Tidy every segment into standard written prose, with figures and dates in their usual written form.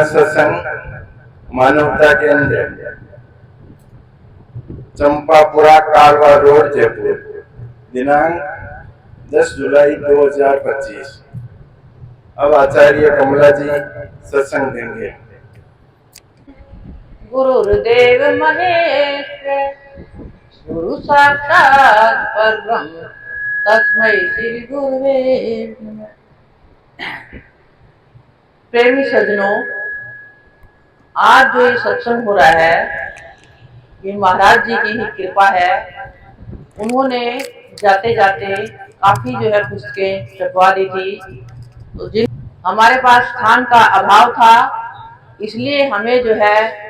सत्संग मानवता के अंदर चंपापुरा कालवा रोड जयपुर दिनांक 10 जुलाई 2025। अब आचार्य कमला जी सत्संग देंगे। गुरुदेव महेश गुरु साक्षात परब्रह्म तस्मै श्री गुरुवे नमः। प्रेमी सज्जनों, आज जो ये सत्संग हो रहा है ये महाराज जी की ही कृपा है। उन्होंने जाते जाते काफी जो है पुस्तकें छपवा दी थी। तो जिन हमारे पास स्थान का अभाव था, इसलिए हमें जो है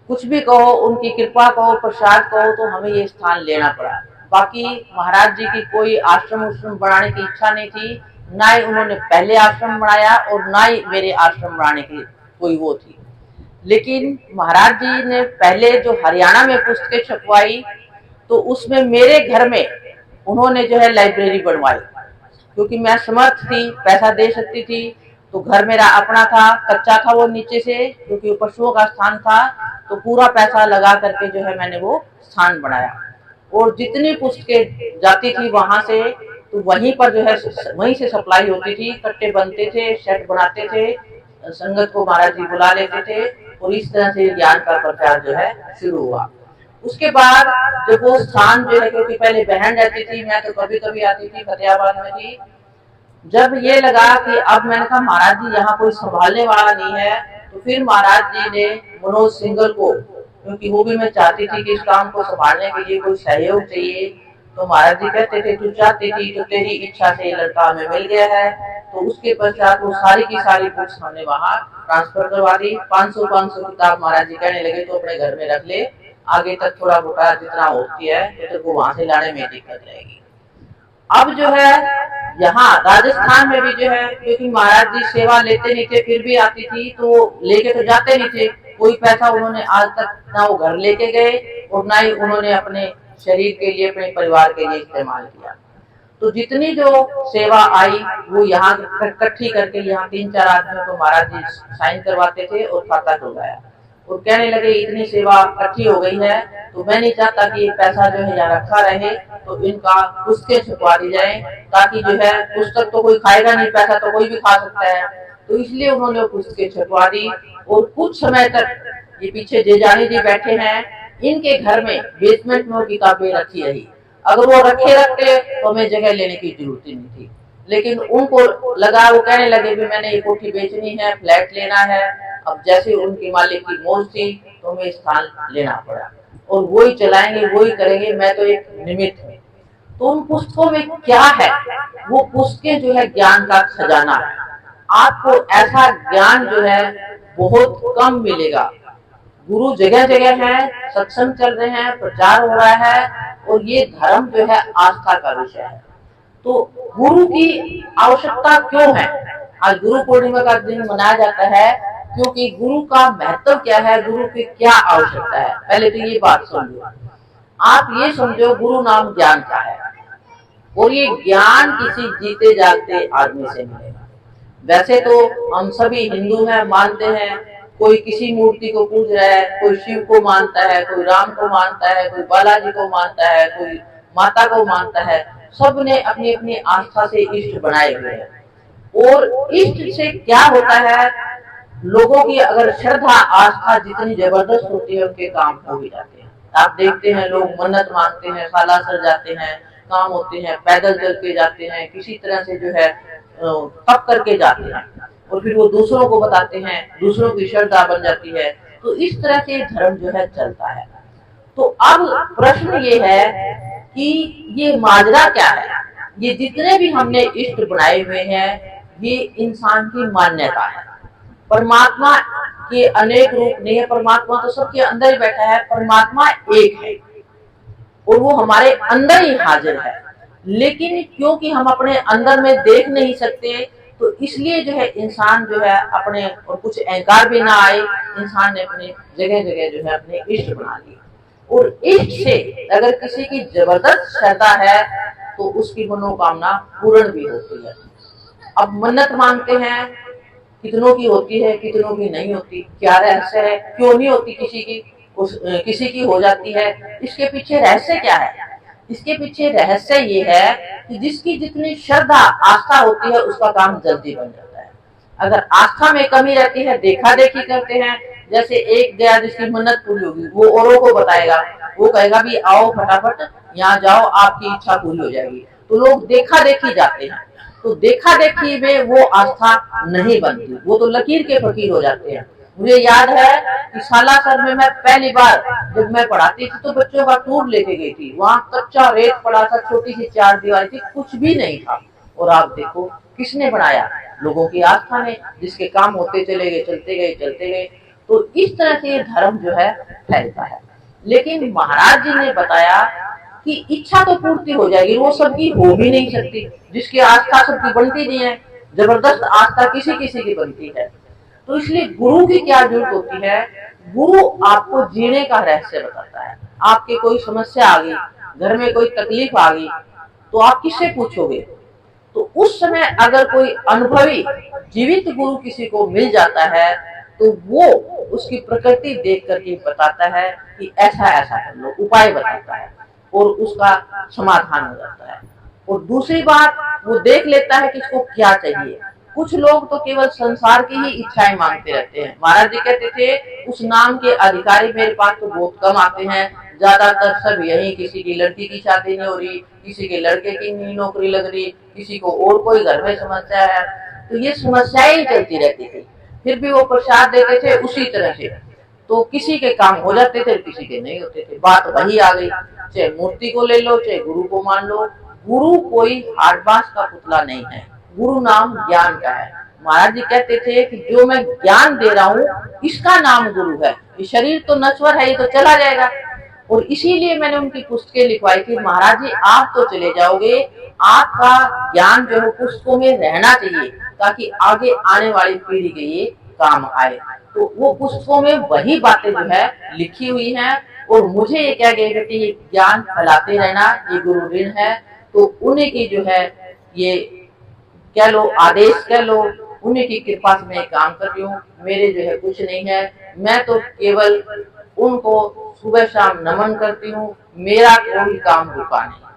कुछ भी कहो, उनकी कृपा कहो, प्रसाद कहो, तो हमें ये स्थान लेना पड़ा। बाकी महाराज जी की कोई आश्रम बनाने की इच्छा नहीं थी, ना ही उन्होंने पहले आश्रम बनाया और ना ही मेरे आश्रम बनाने की कोई वो थी। लेकिन महाराज जी ने पहले जो हरियाणा में पुस्तकें छपवाई, तो उसमें मेरे घर में उन्होंने जो है लाइब्रेरी बनवाई। क्योंकि मैं समर्थ थी, पैसा दे सकती थी, तो घर मेरा अपना था, कच्चा था वो नीचे से, क्योंकि पशुओं का स्थान था। तो पूरा पैसा लगा करके जो है मैंने वो स्थान बनाया। और जितनी पुस्तकें जाती थी वहां से, तो वहीं पर जो है वहीं से सप्लाई होती थी। कट्टे बनते थे, सेट बनाते थे, संगत को महाराज जी बुला लेते थे, और इस तरह से ज्ञान का प्रचार जो है शुरू हुआ। उसके बाद जब वो स्थान जो है, क्योंकि पहले बहन रहती थी, मैं तो कभी कभी आती थी, फतेहाबाद में थी। जब ये लगा कि अब मैंने कहा महाराज जी यहाँ कोई संभालने वाला नहीं है, तो फिर महाराज जी ने मनोज सिंगल को, क्योंकि वो भी मैं चाहती थी कि इस काम को संभालने के लिए कोई सहयोग चाहिए, तो महाराज जी कहते थे तू चाहती थी तो तेरी इच्छा से लड़का हमें मिल गया है। तो उसके पश्चात वो सारी की सारी बुक्स हमने वहाँ ट्रांसफर करवा दी। 500 किताब महाराज जी कहने लगे तो अपने घर में रख ले, आगे तक थोड़ा मोटा जितना होती है तो वो वहां से लाने में दिक्कत रहेगी। अब जो है यहाँ राजस्थान में भी जो है, क्योंकि महाराज जी सेवा लेते नहीं थे, फिर भी आती थी तो लेके तो जाते नहीं थे। कोई पैसा उन्होंने आज तक ना वो घर लेके गए और ना ही उन्होंने अपने शरीर के लिए, अपने परिवार के लिए इस्तेमाल किया। तो जितनी जो सेवा आई वो यहाँ इकट्ठी करके यहाँ 3-4 आदमियों को महाराज जी साइन करवाते थे और खाता खुलवाया। और कहने लगे इतनी सेवा इकट्ठी हो गई है, तो मैं नहीं चाहता कि ये पैसा जो है यहाँ रखा रहे, तो इनका पुस्तकें छपवा दी जाए, ताकि जो है पुस्तक तो कोई खाएगा नहीं, पैसा तो कोई भी खा सकता है। तो इसलिए उन्होंने पुस्तकें छपवा दी। और कुछ समय तक ये पीछे जेजानी जी बैठे हैं, इनके घर में बेसमेंट में वो किताबें रखी रही। अगर वो रखे रखते तो हमें जगह लेने की जरूरत ही नहीं थी। लेकिन उनको लगा, वो कहने लगे भी मैंने ये कोठी बेचनी है, फ्लैट लेना है। अब जैसे उनकी मालिक की मौज थी तो हमें स्थान लेना पड़ा, और वही चलाएंगे, वही करेंगे, मैं तो एक निमित्त हूँ। तो उन पुस्तकों में क्या है, वो पुस्तकें जो है ज्ञान का खजाना है। आपको ऐसा ज्ञान जो है बहुत कम मिलेगा। गुरु जगह जगह है, सत्संग चल रहे हैं, प्रचार हो रहा है, और ये धर्म जो है आस्था का विषय है। तो गुरु की आवश्यकता क्यों है? आज गुरु पूर्णिमा का दिन मनाया जाता है, क्योंकि गुरु का महत्व क्या है, गुरु की क्या आवश्यकता है। पहले तो ये बात समझो। आप ये समझो गुरु नाम ज्ञान का है, और ये ज्ञान किसी जीते जागते आदमी से मिलेगा। वैसे तो हम सभी हिंदू हैं, मानते हैं, कोई किसी मूर्ति को पूज रहा है, कोई शिव को मानता है, कोई राम को मानता है, कोई बालाजी को मानता है, कोई माता को मानता है। सब ने अपनी अपनी आस्था से इष्ट बनाए हुए हैं। और इष्ट से क्या होता है, लोगों की अगर श्रद्धा आस्था जितनी जबरदस्त होती है, उनके काम हो भी जाते हैं। आप देखते हैं लोग मन्नत मांगते हैं, सालासर जाते हैं, काम होते हैं, पैदल चल के जाते हैं, किसी तरह से जो है तप करके जाते हैं, और फिर वो दूसरों को बताते हैं, दूसरों की श्रद्धा बन जाती है। तो इस तरह से धर्म जो है चलता है। तो अब प्रश्न ये है कि ये माजरा क्या है। ये जितने भी हमने इष्ट बनाए हुए हैं, ये इंसान की मान्यता है। परमात्मा के अनेक रूप नहीं है, परमात्मा तो सबके अंदर ही बैठा है। परमात्मा एक है और वो हमारे अंदर ही हाजिर है। लेकिन क्योंकि हम अपने अंदर में देख नहीं सकते, तो इसलिए जो है इंसान जो है अपने, और कुछ अहंकार भी ना आए, इंसान ने अपने जगह जगह जो है अपने इष्ट बना लिए। और इष्ट से अगर किसी की जबरदस्त श्रद्धा है तो उसकी मनोकामना पूर्ण भी होती है। अब मन्नत मांगते हैं, कितनों की होती है, कितनों की नहीं होती, क्या रहस्य है, क्यों नहीं होती किसी की, किसी की हो जाती है, इसके पीछे रहस्य क्या है? इसके पीछे रहस्य ये है कि जिसकी जितनी श्रद्धा आस्था होती है उसका काम जल्दी बन जाता है। अगर आस्था में कमी रहती है, देखा देखी करते हैं, जैसे एक गया जिसकी मन्नत पूरी होगी वो औरों को बताएगा, वो कहेगा भी आओ फटाफट यहाँ जाओ आपकी इच्छा पूरी हो जाएगी, तो लोग देखा देखी जाते हैं। तो देखा देखी में वो आस्था नहीं बनती, वो तो लकीर के फकीर हो जाते हैं। मुझे याद है कि सालासर में मैं पहली बार जब मैं पढ़ाती थी तो बच्चों का टूर लेके गई थी, वहाँ कच्चा रेत पड़ा था, छोटी सी चार दीवारी थी, कुछ भी नहीं था। और आप देखो किसने बनाया? लोगों की आस्था ने, जिसके काम होते चले गए, चलते गए, चलते गए। तो इस तरह से धर्म जो है फैलता है। लेकिन महाराज जी ने बताया कि इच्छा तो पूर्ति हो जाएगी, वो सबकी हो भी नहीं सकती, जिसकी आस्था सबकी बनती नहीं है, जबरदस्त आस्था किसी किसी की बनती है। तो इसलिए गुरु की क्या जरूरत होती है? गुरु आपको जीने का रहस्य बताता है। आपके कोई समस्या आ गई, घर में कोई तकलीफ आ गई, तो आप किससे पूछोगे? तो उस समय अगर कोई अनुभवी जीवित गुरु किसी को मिल जाता है तो वो उसकी प्रकृति देख करके बताता है कि ऐसा ऐसा कर लो, उपाय बताता है और उसका समाधान हो जाता है। और दूसरी बात, वो देख लेता है कि इसको क्या चाहिए। कुछ लोग तो केवल संसार की ही इच्छाएं मांगते रहते हैं। महाराज जी कहते थे उस नाम के अधिकारी मेरे पास तो बहुत कम आते हैं, ज्यादातर सब यही, किसी की लड़की की शादी नहीं हो रही, किसी के लड़के की नहीं नौकरी लग रही, किसी को और कोई घर में समस्या है, तो ये समस्याएं ही चलती रहती थी। फिर भी वो प्रसाद देते थे उसी तरह से, तो किसी के काम हो जाते थे, किसी के नहीं होते थे। बात वही आ गई, चाहे मूर्ति को ले लो, चाहे गुरु को मान लो, गुरु कोई हार्ड बांस का पुतला नहीं है, गुरु नाम ज्ञान का है। महाराज जी कहते थे कि जो मैं ज्ञान दे रहा हूँ इसका नाम गुरु है। ये शरीर तो नश्वर है, ये तो चला जाएगा। और इसीलिए मैंने उनकी पुस्तकें लिखवाई थी, महाराज जी आप तो चले जाओगे, आपका ज्ञान जो है पुस्तकों में रहना चाहिए ताकि आगे आने वाली पीढ़ी के ये काम आए। तो वो पुस्तकों में वही बातें जो है लिखी हुई हैं। और मुझे ये क्या कहते कि ये ज्ञान फैलाते रहना ये गुरु ऋण है। तो उन्हीं की जो है ये कह लो आदेश कह लो, उन्हीं की कृपा से मैं काम कर रही हूँ। मेरे जो है कुछ नहीं है, मैं तो केवल उनको सुबह शाम नमन करती हूँ, मेरा कोई काम रुका नहीं।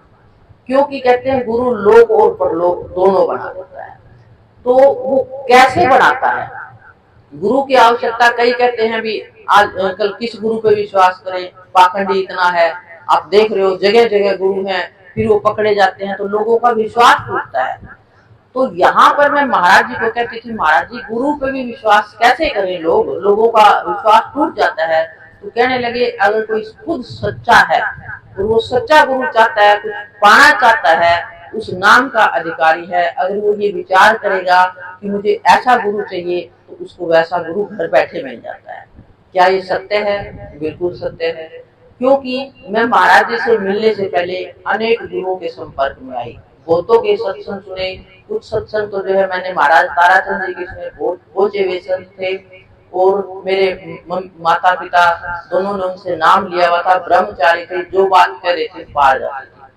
क्योंकि कहते हैं गुरु लोक और परलोक दोनों बना देता है। तो वो कैसे बनाता है? गुरु की आवश्यकता, कई कहते हैं भी आज कल किस गुरु पे विश्वास करें, पाखंडी इतना है। आप देख रहे हो जगह जगह गुरु हैं, फिर वो पकड़े जाते हैं तो लोगों का विश्वास टूटता है। तो यहाँ पर मैं महाराज जी को कहती थी, महाराज जी गुरु पे भी विश्वास कैसे करें, लोगों का विश्वास टूट जाता है। तो कहने लगे अगर कोई खुद सच्चा है और वो सच्चा गुरु चाहता है, कुछ पाना चाहता है, उस नाम का अधिकारी है, अगर वो ये विचार करेगा कि मुझे ऐसा गुरु चाहिए तो उसको वैसा गुरु घर बैठे मिल जाता है। क्या ये सत्य है? बिल्कुल सत्य है। क्योंकि मैं महाराज जी से मिलने से पहले अनेक गुरुओं के संपर्क में आई, बहुतों के सत्संग सुने। कुछ सत्संग तो जो है मैंने महाराज ताराचंद जी के सुने, बहुत पहुंचे हुए संत थे। और मेरे माता पिता दोनों ने उनसे नाम लिया हुआ था, ब्रह्मचारी थे, जो बात कह रहे थे पार जाते थे।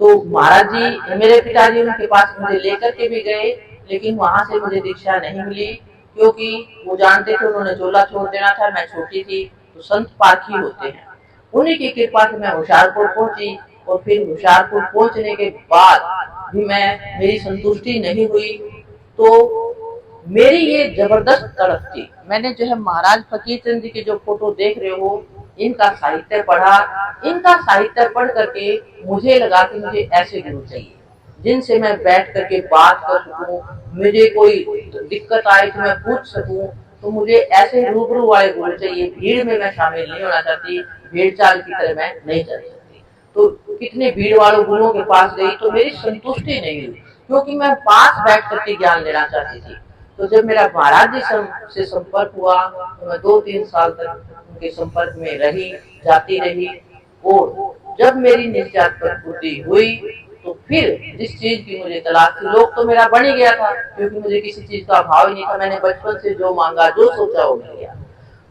तो महाराज जी मेरे पिताजी उनके पास मुझे लेकर के भी गए, लेकिन वहां से मुझे दीक्षा नहीं मिली, क्योंकि वो जानते थे उन्होंने चोला छोड़ देना था, मैं छोटी थी। तो संत पारखी होते हैं, उन्हीं की कृपा से मैं होशियारपुर पहुंची। और फिर होशियारपुर पहुंचने के बाद भी मेरी संतुष्टि नहीं हुई। तो मेरी ये जबरदस्त तड़प थी। मैंने जो है महाराज फकीर चंद जी के जो फोटो देख रहे हो, इनका साहित्य पढ़ा। इनका साहित्य पढ़ करके मुझे लगा कि मुझे ऐसे गुरु चाहिए जिनसे मैं बैठ करके बात कर सकूं, मुझे कोई दिक्कत आए तो मैं पूछ सकूं। तो मुझे ऐसे रूबरू वाले गुरु चाहिए। भीड़ में मैं शामिल नहीं होना चाहती, भीड़ चाल की तरह मैं नहीं चल सकती। तो कितने भीड़ वालों गुरुओं के पास गई तो मेरी संतुष्टि नहीं हुई, क्योंकि मैं पास बैठ करके ज्ञान लेना चाहती थी। तो जब मेरा महाराज जी से संपर्क हुआ तो मैं 2-3 साल तक उनके संपर्क में रही, जाती रही। और जब मेरी निश्चात पर पूर्ति हुई तो फिर जिस चीज की मुझे तलाश थी, लोग तो मेरा बन ही गया था, क्योंकि मुझे किसी चीज का अभाव ही नहीं था। मैंने बचपन से जो मांगा, जो सोचा वो मिल गया।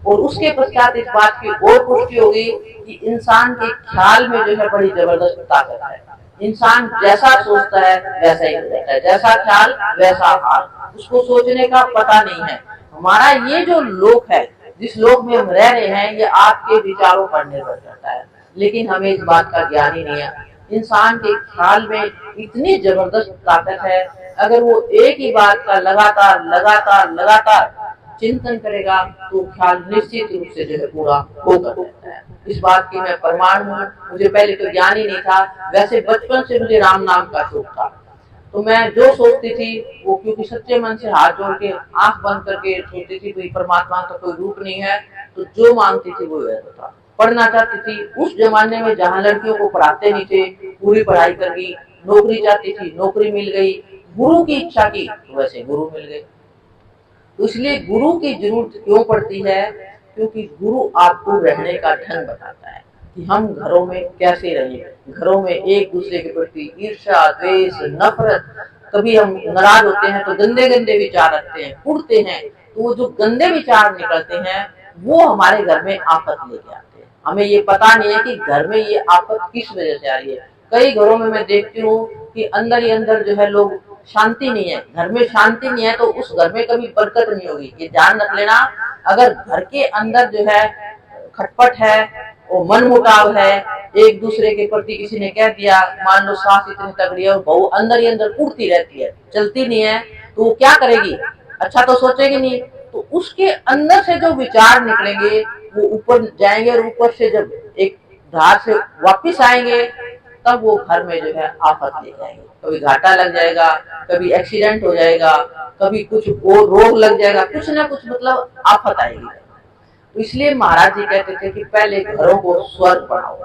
और उसके पश्चात इस बात की और पुष्टि हो गई कि इंसान के ख्याल में जो है बड़ी जबरदस्त ताकत है। इंसान जैसा सोचता है वैसा ही हो जाता है, जैसा ख्याल वैसा हाल। उसको सोचने का पता नहीं है। हमारा ये जो लोक है, जिस लोक में हम रह रहे हैं, ये आपके विचारों पर निर्भर करता है, लेकिन हमें इस बात का ज्ञान ही नहीं है। इंसान के ख्याल में इतनी जबरदस्त ताकत है, अगर वो एक ही बात का लगातार लगातार लगातार चिंतन करेगा तो ख्याल निश्चित रूप से जो है पूरा होकर रहता है। इस बात की मैं प्रमाण हूँ। मुझे पहले तो ज्ञान ही नहीं था, वैसे बचपन से मुझे राम नाम का शौक था, तो मैं जो सोचती थी वो, क्योंकि सच्चे मन से हाथ जोड़ के आंख बंद करके सोचती थी कोई परमात्मा का कोई रूप नहीं है, तो जो मांगती थी वो वैसा था। पढ़ना चाहती थी उस जमाने में जहाँ लड़कियों को पढ़ाते नहीं थे, पूरी पढ़ाई कर दी। नौकरी चाहती थी, नौकरी मिल गई। गुरु की इच्छा की तो वैसे गुरु मिल गए। तो इसलिए गुरु की जरूरत क्यों पड़ती है? क्योंकि गुरु आपको रहने का ढंग बताता है कि हम घरों में कैसे रहें। घरों में एक दूसरे के प्रति ईर्ष्या, द्वेष, नफरत, कभी हम नाराज होते हैं तो गंदे गंदे विचार रखते हैं, उड़ते हैं, तो वो जो गंदे विचार निकलते हैं वो हमारे घर में आफत लेके आते हैं। हमें ये पता नहीं है कि घर में ये आफत किस वजह से आ रही है। कई घरों में मैं देखती हूँ कि अंदर ही अंदर जो है लोग, शांति नहीं है, घर में शांति नहीं है तो उस घर में कभी बरकत नहीं होगी। ये ध्यान रख लेना। अगर घर के अंदर जो है खटपट है और मन मुटाव है, एक दूसरे के प्रति किसी ने कह दिया, मान लो सास इतनी तगड़ी है और बहू अंदर ही अंदर उड़ती रहती है, चलती नहीं है, तो वो क्या करेगी? अच्छा तो सोचेगी नहीं। तो उसके अंदर से जो विचार निकलेंगे वो ऊपर जाएंगे और ऊपर से जब एक धार से वापिस आएंगे तब वो घर में जो है आफत ले जाएंगे। कभी घाटा लग जाएगा, कभी एक्सीडेंट हो जाएगा, कभी कुछ रोग लग जाएगा, कुछ ना कुछ मतलब आफत आएगी। तो इसलिए महाराज जी कहते थे कि पहले घरों को स्वर्ग बनाओ।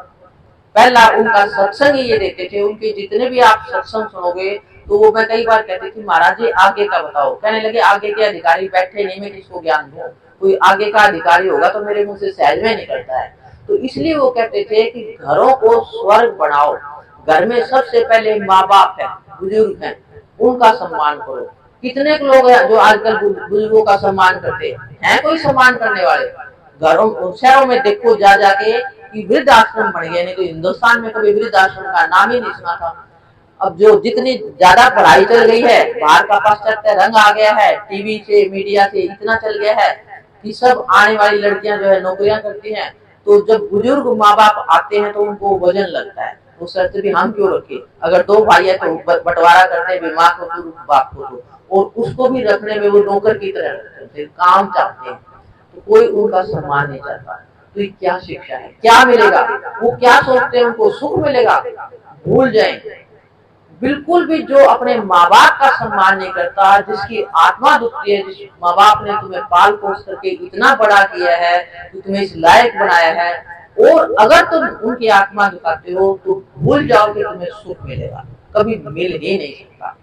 पहला उनका सत्संग ये देते थे। उनके जितने भी आप सत्संग सुनोगे तो वो, मैं कई बार कहती थी महाराज जी आगे का बताओ। कहने लगे आगे के अधिकारी बैठे नहीं, मैं किसको ज्ञान दूं? कोई आगे का अधिकारी होगा तो मेरे मुंह से सहज में निकलता है। तो इसलिए वो कहते थे कि घरों को स्वर्ग बनाओ। घर में सबसे पहले माँ बाप है, बुजुर्ग है, उनका सम्मान करो। कितने लोग हैं जो आजकल बुजुर्गों का सम्मान करते हैं? कोई सम्मान करने वाले? घरों शहरों में देखो जा जाके कि वृद्ध आश्रम बन गए, नहीं तो हिंदुस्तान में कभी वृद्ध आश्रम का नाम ही नहीं सुना था। अब जो जितनी ज्यादा पढ़ाई चल गई है, बाहर का पाश्चात्य रंग आ गया है, टीवी से मीडिया से इतना चल गया है कि सब आने वाली लड़कियां जो है नौकरियां करती हैं। तो जब बुजुर्ग माँ बाप आते हैं तो उनको वजन लगता है, उस शर्त भी हम क्यों रखे? अगर दो भाई है तो बंटवारा करते हैं, माँ को तो बाप को तो, और उसको भी रखने में वो नौकर की तरह रखते हैं, काम चाहते हैं। तो कोई उनका सम्मान नहीं चाहता। तो ये क्या शिक्षा है? क्या मिलेगा? वो क्या सोचते हैं उनको सुख मिलेगा? भूल जाएं। बिल्कुल भी जो अपने माँ बाप का सम्मान नहीं करता, जिसकी आत्मा दुखती है, जिस माँ बाप ने तुम्हें पाल पोस करके इतना बड़ा किया है, तुम्हें इस लायक बनाया है, और अगर तुम उनकी आत्मा दुखाते हो तो भूल जाओ कि तुम्हें सुख मिलेगा। कभी मिल ही नहीं सकता।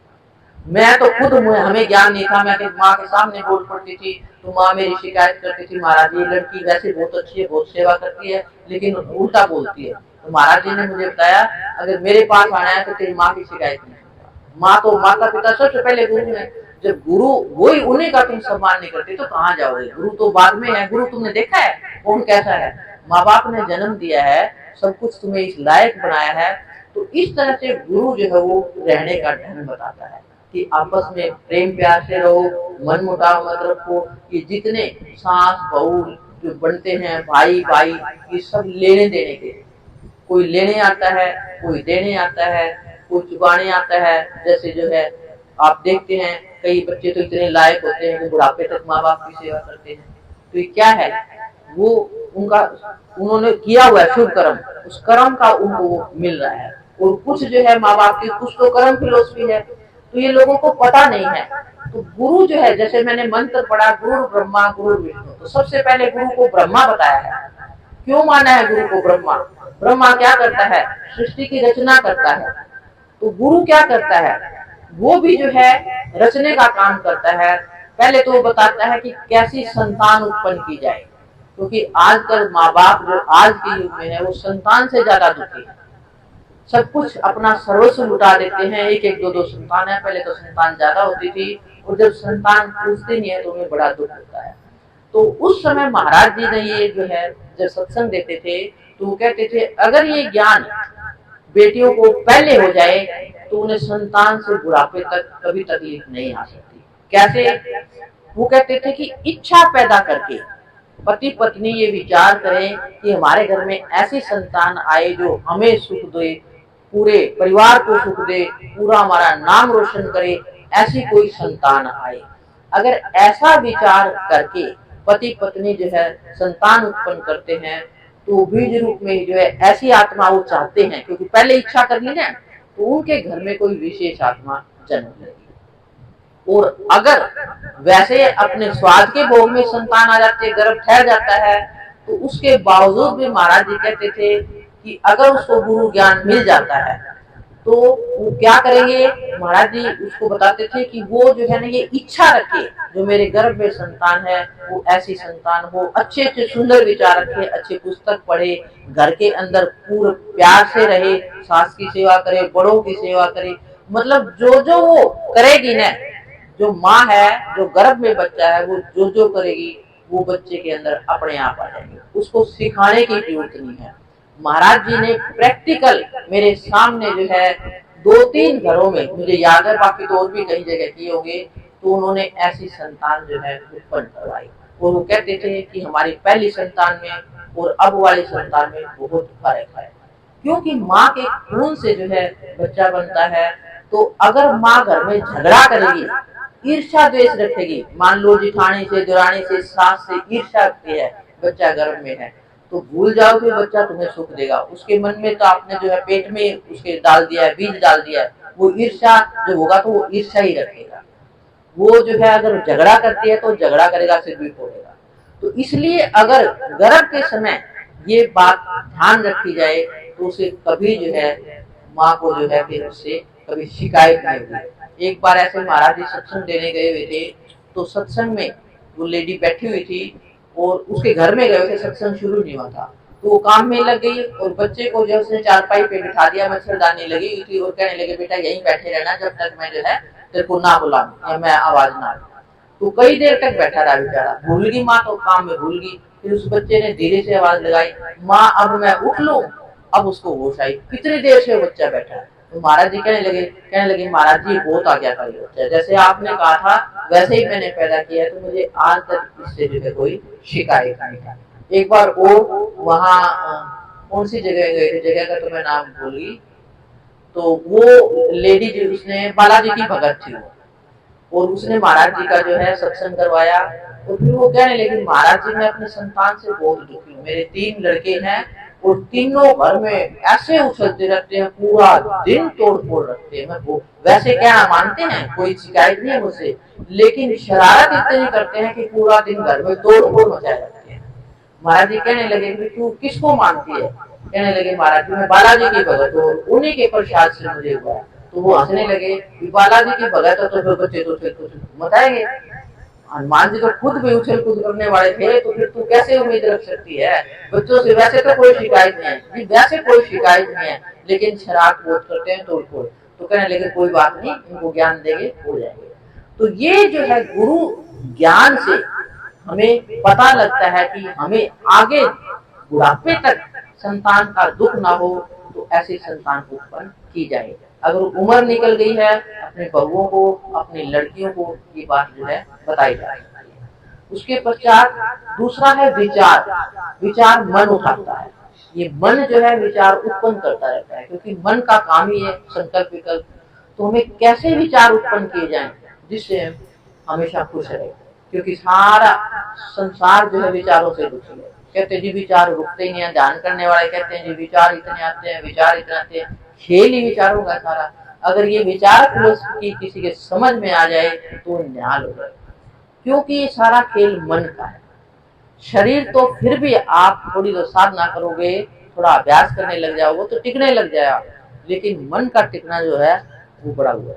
मैं तो खुद, हमें ज्ञान नहीं था, मैं माँ के सामने बोल पड़ती थी तो माँ मेरी शिकायत करती थी, महाराज ये लड़की वैसे बहुत अच्छी है, बहुत सेवा करती है, लेकिन उल्टा बोलती है। तो महाराज जी ने मुझे बताया अगर मेरे पास आना है तो तेरी माँ की शिकायत नहीं। माँ तो, माता पिता सबसे पहले गुरु है। जब गुरु वही, उन्हीं का तुम सम्मान नहीं करते तो कहाँ जाओगे? गुरु तो बाद में है। गुरु तुमने देखा है कौन कैसा है? माँ बाप ने जन्म दिया है, सब कुछ तुम्हें इस लायक बनाया है। तो इस तरह से गुरु जो है वो रहने का ढंग बताता है कि आपस में प्रेम प्यार से रहो, मन मुटाव मत रखो। ये जितने सास बहू जो बनते हैं, भाई भाई, ये सब लेने देने के, कोई लेने आता है, कोई देने आता है, कोई चुकाने आता है। जैसे जो है आप देखते हैं कई बच्चे तो इतने लायक होते हैं कि बुढ़ापे तक माँ बाप की सेवा करते हैं। तो ये क्या है? वो उनका, उन्होंने किया हुआ है शुभ कर्म, उस कर्म का उनको मिल रहा है। और कुछ जो है माँ बाप की कुछ तो कर्म फिलोसफी है, तो ये लोगों को पता नहीं है। तो गुरु जो है, जैसे मैंने मंत्र पढ़ा गुरु ब्रह्मा गुरु विष्णु, तो सबसे पहले गुरु को ब्रह्मा बताया है। क्यों माना है गुरु को ब्रह्मा? ब्रह्मा क्या करता है? सृष्टि की रचना करता है। तो गुरु क्या करता है? वो भी जो है रचने का काम करता है। पहले तो वो बताता है कि कैसी संतान उत्पन्न की जाए, क्योंकि आजकल माँ बाप जो आज के युग में है वो संतान से ज्यादा दुखी है। सब कुछ अपना सर्वस्व लुटा देते हैं। एक एक दो दो संतान है, पहले तो संतान ज्यादा होती थी, और जब संतान पूछते नहीं है तो उन्हें बड़ा दुख होता है। तो उस समय महाराज जी ने ये जो है जब सत्संग देते थे तो वो कहते थे अगर ये ज्ञान बेटियों को पहले हो जाए तो उन्हें संतान से बुढ़ापे तक कभी तकलीफ नहीं आ सकती। कैसे? वो कहते थे कि इच्छा पैदा करके पति पत्नी ये विचार करें कि हमारे घर में ऐसी संतान आए जो हमें सुख दे, पूरे परिवार को सुख दे, पूरा हमारा नाम रोशन करे, ऐसी कोई संतान आए। अगर ऐसा विचार करके पति पत्नी जो है संतान उत्पन्न करते हैं, तो बीज रूप में जो है ऐसी आत्मा वो चाहते हैं, क्योंकि पहले इच्छा कर ली ना, तो उनके घर में कोई विशेष आत्मा जन्म लेगी। और अगर वैसे अपने स्वाद के भोग में संतान आ जाती है, गर्भ ठहर जाता है, तो उसके बावजूद भी महाराज जी कहते थे कि अगर उसको गुरु ज्ञान मिल जाता है तो वो क्या करेंगे? महाराज जी उसको बताते थे कि वो जो है ना ये इच्छा रखे, जो मेरे गर्भ में संतान है वो ऐसी संतान हो, अच्छे अच्छे सुंदर विचार रखे, अच्छे पुस्तक पढ़े, घर के अंदर पूरे प्यार से रहे, सास की सेवा करे, बड़ों की सेवा करे, मतलब जो जो वो करेगी ना, जो माँ है, जो गर्भ में बच्चा है, वो जो जो करेगी वो बच्चे के अंदर अपने आप आ जाएगी, उसको सिखाने की जरूरत नहीं है। महाराज जी ने प्रैक्टिकल मेरे सामने जो है 2-3 घरों में, मुझे याद है, बाकी तो और भी कई जगह किए होंगे, तो उन्होंने ऐसी संतान जो है उत्पन्न करवाई। और वो कहते थे कि हमारी पहली संतान में और अब वाली संतान में बहुत फर्क है, क्योंकि माँ के खून से जो है बच्चा बनता है। तो अगर माँ घर में झगड़ा करेगी, ईर्ष्या द्वेष रखेगी, मान लो जिठानी से, दुरानी से, सास से ईर्ष्या रखती है, बच्चा गर्भ में है, तो भूल जाओ कि बच्चा तुम्हें सुख देगा। उसके मन में तो आपने जो है पेट में उसके डाल दिया है, बीज डाल दिया है, वो ईर्ष्या जो होगा तो वो ईर्ष्या ही रखेगा। वो जो है अगर झगड़ा करती है तो झगड़ा करेगा, सिर भी फोड़ेगा। तो इसलिए अगर गर्भ के समय ये बात ध्यान रखी जाए तो उसे कभी जो है माँ को जो है फिर उससे कभी शिकायत नहीं हुई। एक बार ऐसे महाराज जी सत्संग देने गए हुए थे, तो सत्संग में वो लेडी बैठी हुई थी और उसके घर में गए थे, सत्संग शुरू नहीं हुआ था, तो वो काम में लग गई और बच्चे को जो उसने चारपाई पे बिठा दिया, मच्छरदानी लगी हुई थी, और कहने लगे बेटा यहीं बैठे रहना जब तक मैं जो है तेरे को ना बुलाऊं या मैं आवाज ना दूं। तो कई देर तक बैठा रहा बेचारा, भूल गई माँ, तो काम में भूल गई। फिर उस बच्चे ने धीरे से आवाज लगाई, माँ अब मैं उठ लूं। अब उसको होश आई, कितनी देर से बच्चा बैठा है। तो महाराज जी कहने लगे महाराज जी बहुत आ गया था ये बच्चा, जैसे आपने कहा था वैसे ही मैंने पैदा किया है, तो मुझे आज तक इससे जो है कोई शिकायत नहीं है। एक बार और वहाँ कौन सी जगह गए थे, जगह का तो मैं नाम भूल गई, तो वो लेडी जो उसने बालाजी की भगत थी, और उसने महाराज जी का जो है सत्संग करवाया। तो फिर वो कहने लगी महाराज जी मैं अपनी संतान से बहुत दुखी हूँ, मेरे 3 लड़के हैं और तीनों घर में ऐसे उछलते रहते हैं, पूरा दिन तोड़ फोड़ रखते हैं। मैं वैसे कहना मानते हैं, कोई शिकायत नहीं है मुझसे, लेकिन शरारत इतनी करते हैं कि पूरा दिन घर में तोड़ फोड़ मचाए रखते हैं। महाराज जी कहने लगे तू किसको मानती है? कहने लगे महाराज जी मैं बालाजी की भगत हूँ, उन्हीं के प्रसाद से मुझे हुआ। तो वो हंसने लगे, बालाजी की भगत है तो फिर बच्चे तो फिर कुछ बताएंगे, हनुमान जी तो खुद भी उछल कूद करने वाले थे, तो फिर तू कैसे उम्मीद रख सकती है? बच्चों से वैसे तो कोई शिकायत नहीं है, वैसे कोई शिकायत नहीं है, लेकिन शराब बहुत करते हैं तोड़ फोड़। तो कहने लगे कोई बात नहीं, इनको ज्ञान देंगे हो जाएंगे। तो ये जो है गुरु ज्ञान से हमें पता लगता है कि हमें आगे बुढ़ापे तक संतान का दुख ना हो, तो ऐसी संतान उत्पन्न की जाए। अगर उम्र निकल गई है, अपने बहुओं को, अपनी लड़कियों को ये बात जो है बताई जा सकती है। उसके पश्चात दूसरा है विचार। विचार मन उठाता है, ये मन जो है विचार उत्पन्न करता रहता है, क्योंकि मन का काम ही है संकल्प विकल्प। तो हमें कैसे विचार उत्पन्न किए जाएं जिससे हम हमेशा खुश रहे, क्योंकि सारा संसार जो है विचारों से दुखी है। कहते जी विचार रुकते ही नहीं, ध्यान करने वाले कहते हैं जी विचार इतने आते हैं, विचार इतने आते हैं, खेल ही विचारों का सारा। अगर ये विचार की किसी के समझ में आ जाए तो निहाल हो जाए, क्योंकि ये सारा खेल मन का है। शरीर तो फिर भी आप थोड़ी तो साधना करोगे, थोड़ा अभ्यास करने लग जाओगे तो टिकने लग जाएगा, लेकिन मन का टिकना जो है वो बड़ा हुआ।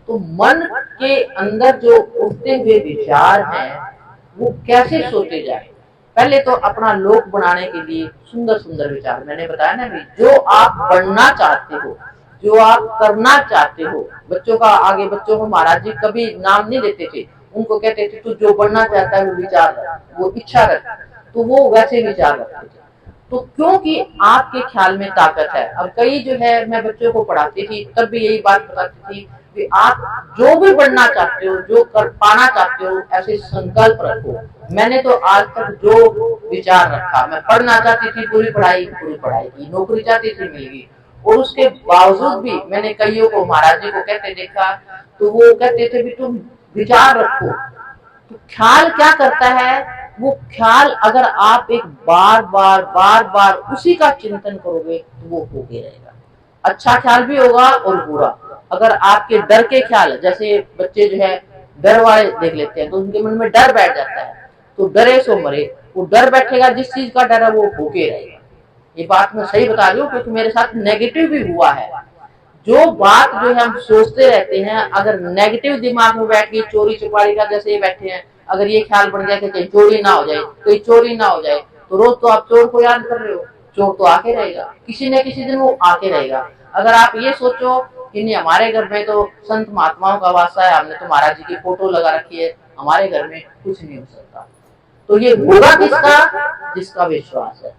तो मन के अंदर जो उठते हुए विचार हैं वो कैसे सोचे जाए? पहले तो अपना लोक बनाने के लिए सुंदर सुंदर विचार, मैंने बताया ना भी, जो आप बनना चाहते हो, जो आप करना चाहते हो। बच्चों का आगे, बच्चों को महाराज जी कभी नाम नहीं देते थे, उनको कहते थे तू जो बनना चाहता है वो विचार, वो इच्छा रख, तो वो वैसे विचार रखते थे। तो क्योंकि आपके ख्याल में ताकत है। अब कई जो है, मैं बच्चों को पढ़ाती थी तब भी यही बात बताती थी, कि आप जो भी बनना चाहते हो, जो कर पाना चाहते हो, ऐसे संकल्प रखो। मैंने तो आज तक जो विचार रखा, मैं पढ़ना चाहती थी, पूरी पढ़ाई की, नौकरी चाहती थी, मिल गई, और उसके बावजूद भी मैंने कईयों को महाराज जी को कहते देखा, तो वो कहते थे भी तुम विचार रखो। तो ख्याल क्या करता है, वो ख्याल अगर आप एक बार बार उसी का चिंतन करोगे तो वो होके रहेगा। अच्छा ख्याल भी होगा और बुरा। अगर आपके डर के ख्याल, जैसे बच्चे जो है डर वाले देख लेते हैं तो उनके मन में डर बैठ जाता है, तो डरे सो मरे, वो डर बैठेगा, जिस चीज का डर है वो होके रहेगा। ये बात मैं सही बता रही हूँ क्योंकि मेरे साथ नेगेटिव भी हुआ है। जो बात जो है हम सोचते रहते हैं, अगर नेगेटिव दिमाग में बैठ गई, चोरी चुपारी का जैसे ये बैठे हैं, अगर ये ख्याल बन गया कि कहीं चोरी ना हो जाए, कोई चोरी ना हो जाए, तो रोज तो आप चोर को याद कर रहे हो, चोर तो आके रहेगा, किसी न किसी दिन वो आके रहेगा। अगर आप ये सोचो कि नहीं हमारे घर में तो संत महात्माओं का वास्ता है, हमने तो महाराज जी की फोटो लगा रखी है, हमारे घर में कुछ नहीं हो सकता, तो ये होगा किसका, जिसका विश्वास है।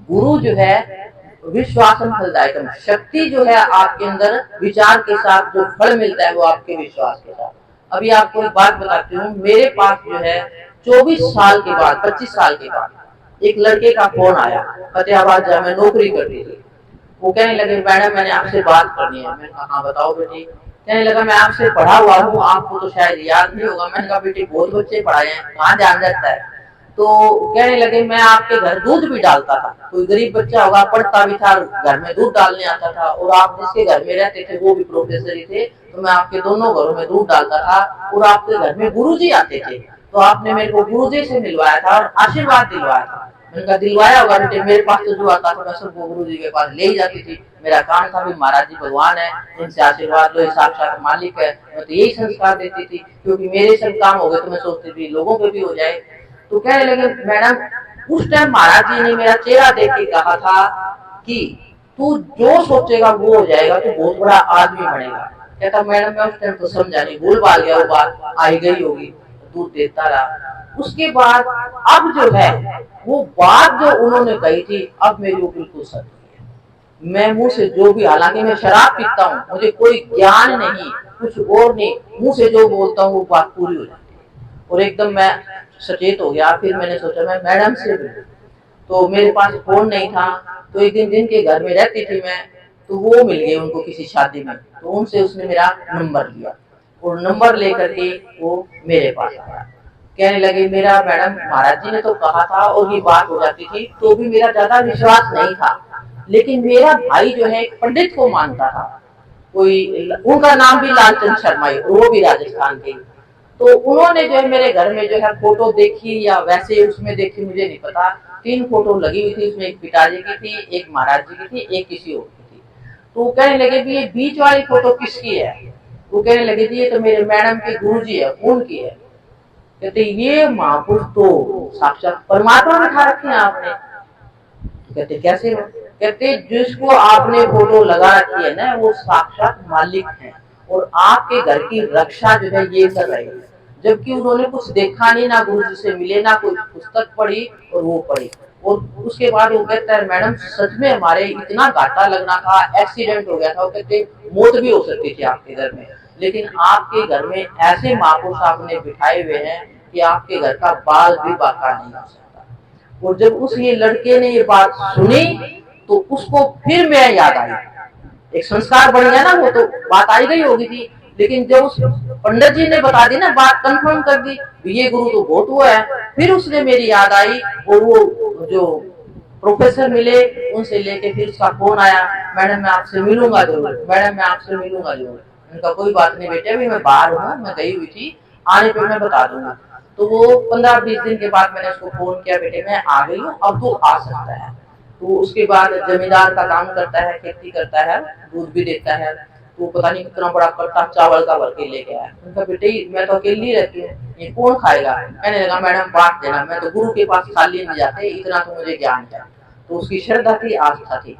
गुरु जो है विश्वासन फलदायकम, शक्ति जो है आपके अंदर विचार के साथ जो फल मिलता है वो आपके विश्वास के साथ। अभी आपको एक बात बताती हूँ, मेरे पास जो है 24 साल के बाद, 25 साल के बाद एक लड़के का फोन आया, फतेहाबाद जहाँ मैं नौकरी करती थी। वो कहने लगे मैडम मैंने आपसे बात करनी है। मैंने कहा हाँ बताओ बेटी। कहने लगा मैं आपसे पढ़ा हुआ हूँ, आपको तो शायद याद नहीं होगा। मैंने कहा बेटी बहुत बच्चे पढ़ाए हैं, कहाँ ध्यान रहता है। तो कहने लगे मैं आपके घर दूध भी डालता था, कोई गरीब बच्चा होगा पढ़ता भी था, घर में दूध डालने आता था, और आप जिसके घर में रहते थे वो भी प्रोफेसर ही थे, तो मैं आपके दोनों घरों में दूध डालता था, और आपके घर में गुरुजी आते थे, तो आपने मेरे को गुरुजी से मिलवाया था और आशीर्वाद दिलवाया था। मैंने कहा दिलवाया होगा बेटे, मेरे पास तो जो आता था मैं सबको गुरुजी के पास ले ही जाती थी। मेरा काम था भी महाराज जी भगवान है, इनसे आशीर्वाद लो, साक्षात मालिक है, मैं तो यही संस्कार देती थी, क्योंकि मेरे सब काम हो गए तो मैं सोचती थी लोगों पे भी हो जाए। तो कहने लगे मैडम उस टाइम महाराज जी ने मेरा चेहरा देख के कहा था कि तू जो सोचेगा वो हो जाएगा, तू बहुत बड़ा आदमी बनेगा। कहता मैडम मैं उस टाइम तो समझा नहीं, भूल भाल गया, वो बात आई गई होगी, दूध देता रहा। उसके बाद अब जो है वो बात जो उन्होंने कही थी अब मेरी वो बिल्कुल सच है। मैं मुंह से जो भी, हालांकि मैं शराब पीता हूँ, मुझे कोई ज्ञान नहीं, कुछ और नहीं, मुंह से जो बोलता हूँ वो बात पूरी हो जाती है। और एकदम मैं सचेत हो गया। फिर मैंने सोचा मैं मैडम से मिलूं, तो मेरे पास फोन नहीं था, तो एक दिन जिनके घर में रहती थी मैं, तो वो मिल गए उनको किसी शादी में, तो उनसे उसने मेरा नंबर लिया, और नंबर लेकर के वो मेरे पास आया। कहने लगे मेरा मैडम महाराज जी ने तो कहा था, और ये बात हो जाती थी, तो भी मेरा ज्यादा विश्वास नहीं था, लेकिन मेरा भाई जो है एक पंडित को मानता था, कोई उनका नाम भी लालचंद शर्मा है, वो भी राजस्थान के। तो उन्होंने जो है मेरे घर में जो है फोटो देखी या वैसे उसमें देखी मुझे नहीं पता, 3 फोटो लगी हुई थी, उसमें एक पिताजी की थी, एक महाराज जी की थी, एक किसी और की थी। तो वो कहने लगे भी ये बीच वाली फोटो किसकी है। वो कहने लगे जी ये तो मेरे मैडम के गुरुजी है, उनकी है। कहते ये महापुरुष तो साक्षात परमात्मा बिठा रखे हैं आपने। कहते कैसे। कहते जिसको आपने फोटो लगा रखी है ना वो साक्षात मालिक है, और आपके घर की रक्षा जो है ये कर रहे हैं, जबकि उन्होंने कुछ देखा नहीं, ना गुरु जी से मिले, ना कोई पुस्तक पढ़ी, और वो पढ़ी। और उसके बाद वो कहता है मैडम सच में हमारे इतना घाटा लगना था, एक्सीडेंट हो गया था, वो कहते मौत भी हो सकती थी आपके घर में, लेकिन आपके घर में ऐसे महापुरुष आपने बिठाए हुए हैं कि आपके घर का बाल भी बाका नहीं हो सकता। और जब उस ये लड़के ने ये बात सुनी तो उसको फिर मैं याद आई, एक संस्कार बन गया ना, वो तो बात आई गई होगी थी, लेकिन जब उस पंडित जी ने बता दी ना, बात कंफर्म कर दी, ये गुरु तो बहुत हुआ है, फिर उसने मेरी याद आई, और वो जो प्रोफेसर मिले उनसे लेके फिर उसका फोन आया, मैडम मैं आपसे मिलूंगा जरूर, मैडम मैं आपसे मिलूंगा जरूर। उनका कोई बात नहीं बेटे, अभी मैं बाहर हूँ, मैं गई हुई थी, आने पे मैं बता दूंगा। तो वो 15-20 दिन के बाद मैंने उसको फोन किया, बेटे मैं आ गई हूँ, अब तो आ सकता है। तो उसके बाद जमींदार का काम करता है, खेती करता है, दूध भी देता है, तो पता नहीं कितना बड़ा कट्टा चावल का भर के लेके आया। उनका बेटे मैं तो अकेली रहती हूँ, ये कौन खाएगा। मैंने लगा मैडम बांट देना, मैं तो गुरु के पास खाली नहीं जाते, इतना तो मुझे ज्ञान है। तो उसकी श्रद्धा थी, आस्था थी।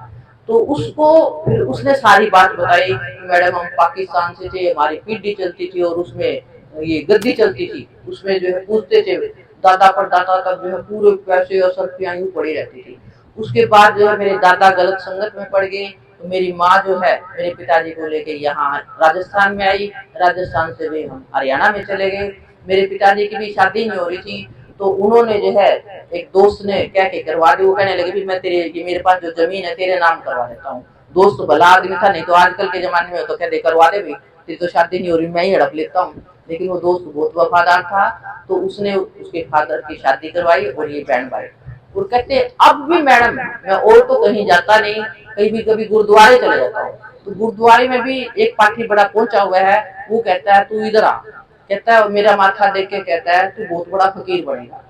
तो उसको फिर उसने सारी बात बताई, मैडम हम पाकिस्तान से थे, हमारी पीढ़ी चलती थी, और उसमें ये गद्दी चलती थी, उसमें जो है पूछते थे दादा पर दादा तक जो है पूरे पैसे और सर्फियाँ यूं पड़ी रहती थी। उसके बाद जो है मेरे दादा गलत संगत में पड़ गए, तो मेरी माँ जो है मेरे पिताजी को लेके यहाँ राजस्थान में आई, राजस्थान से भी हम हरियाणा में चले गए। मेरे पिताजी की भी शादी नहीं हो रही थी, तो उन्होंने जो है एक दोस्त ने कह के करवा दी। वो कहने लगे भी मैं तेरे मेरे पास जो जमीन है तेरे नाम करवा देता हूँ। दोस्त तो भला आदमी था, नहीं तो आजकल के जमाने में तो कहते करवा दे भाई, तेरी तो शादी नहीं हो रही, मैं ही हड़प लेता हूँ। लेकिन वो दोस्त बहुत वफादार था, तो उसने उसके फादर की शादी करवाई और ये बहन भाई। और कहते अब भी मैडम मैं और तो कहीं जाता नहीं, कहीं भी कभी गुरुद्वारे चले जाता हूँ, तो गुरुद्वारे में भी एक पाठी बड़ा पहुंचा हुआ है, वो कहता है तू इधर आ, कहता है मेरा माथा देख के कहता है तू बहुत बड़ा फकीर बनेगा।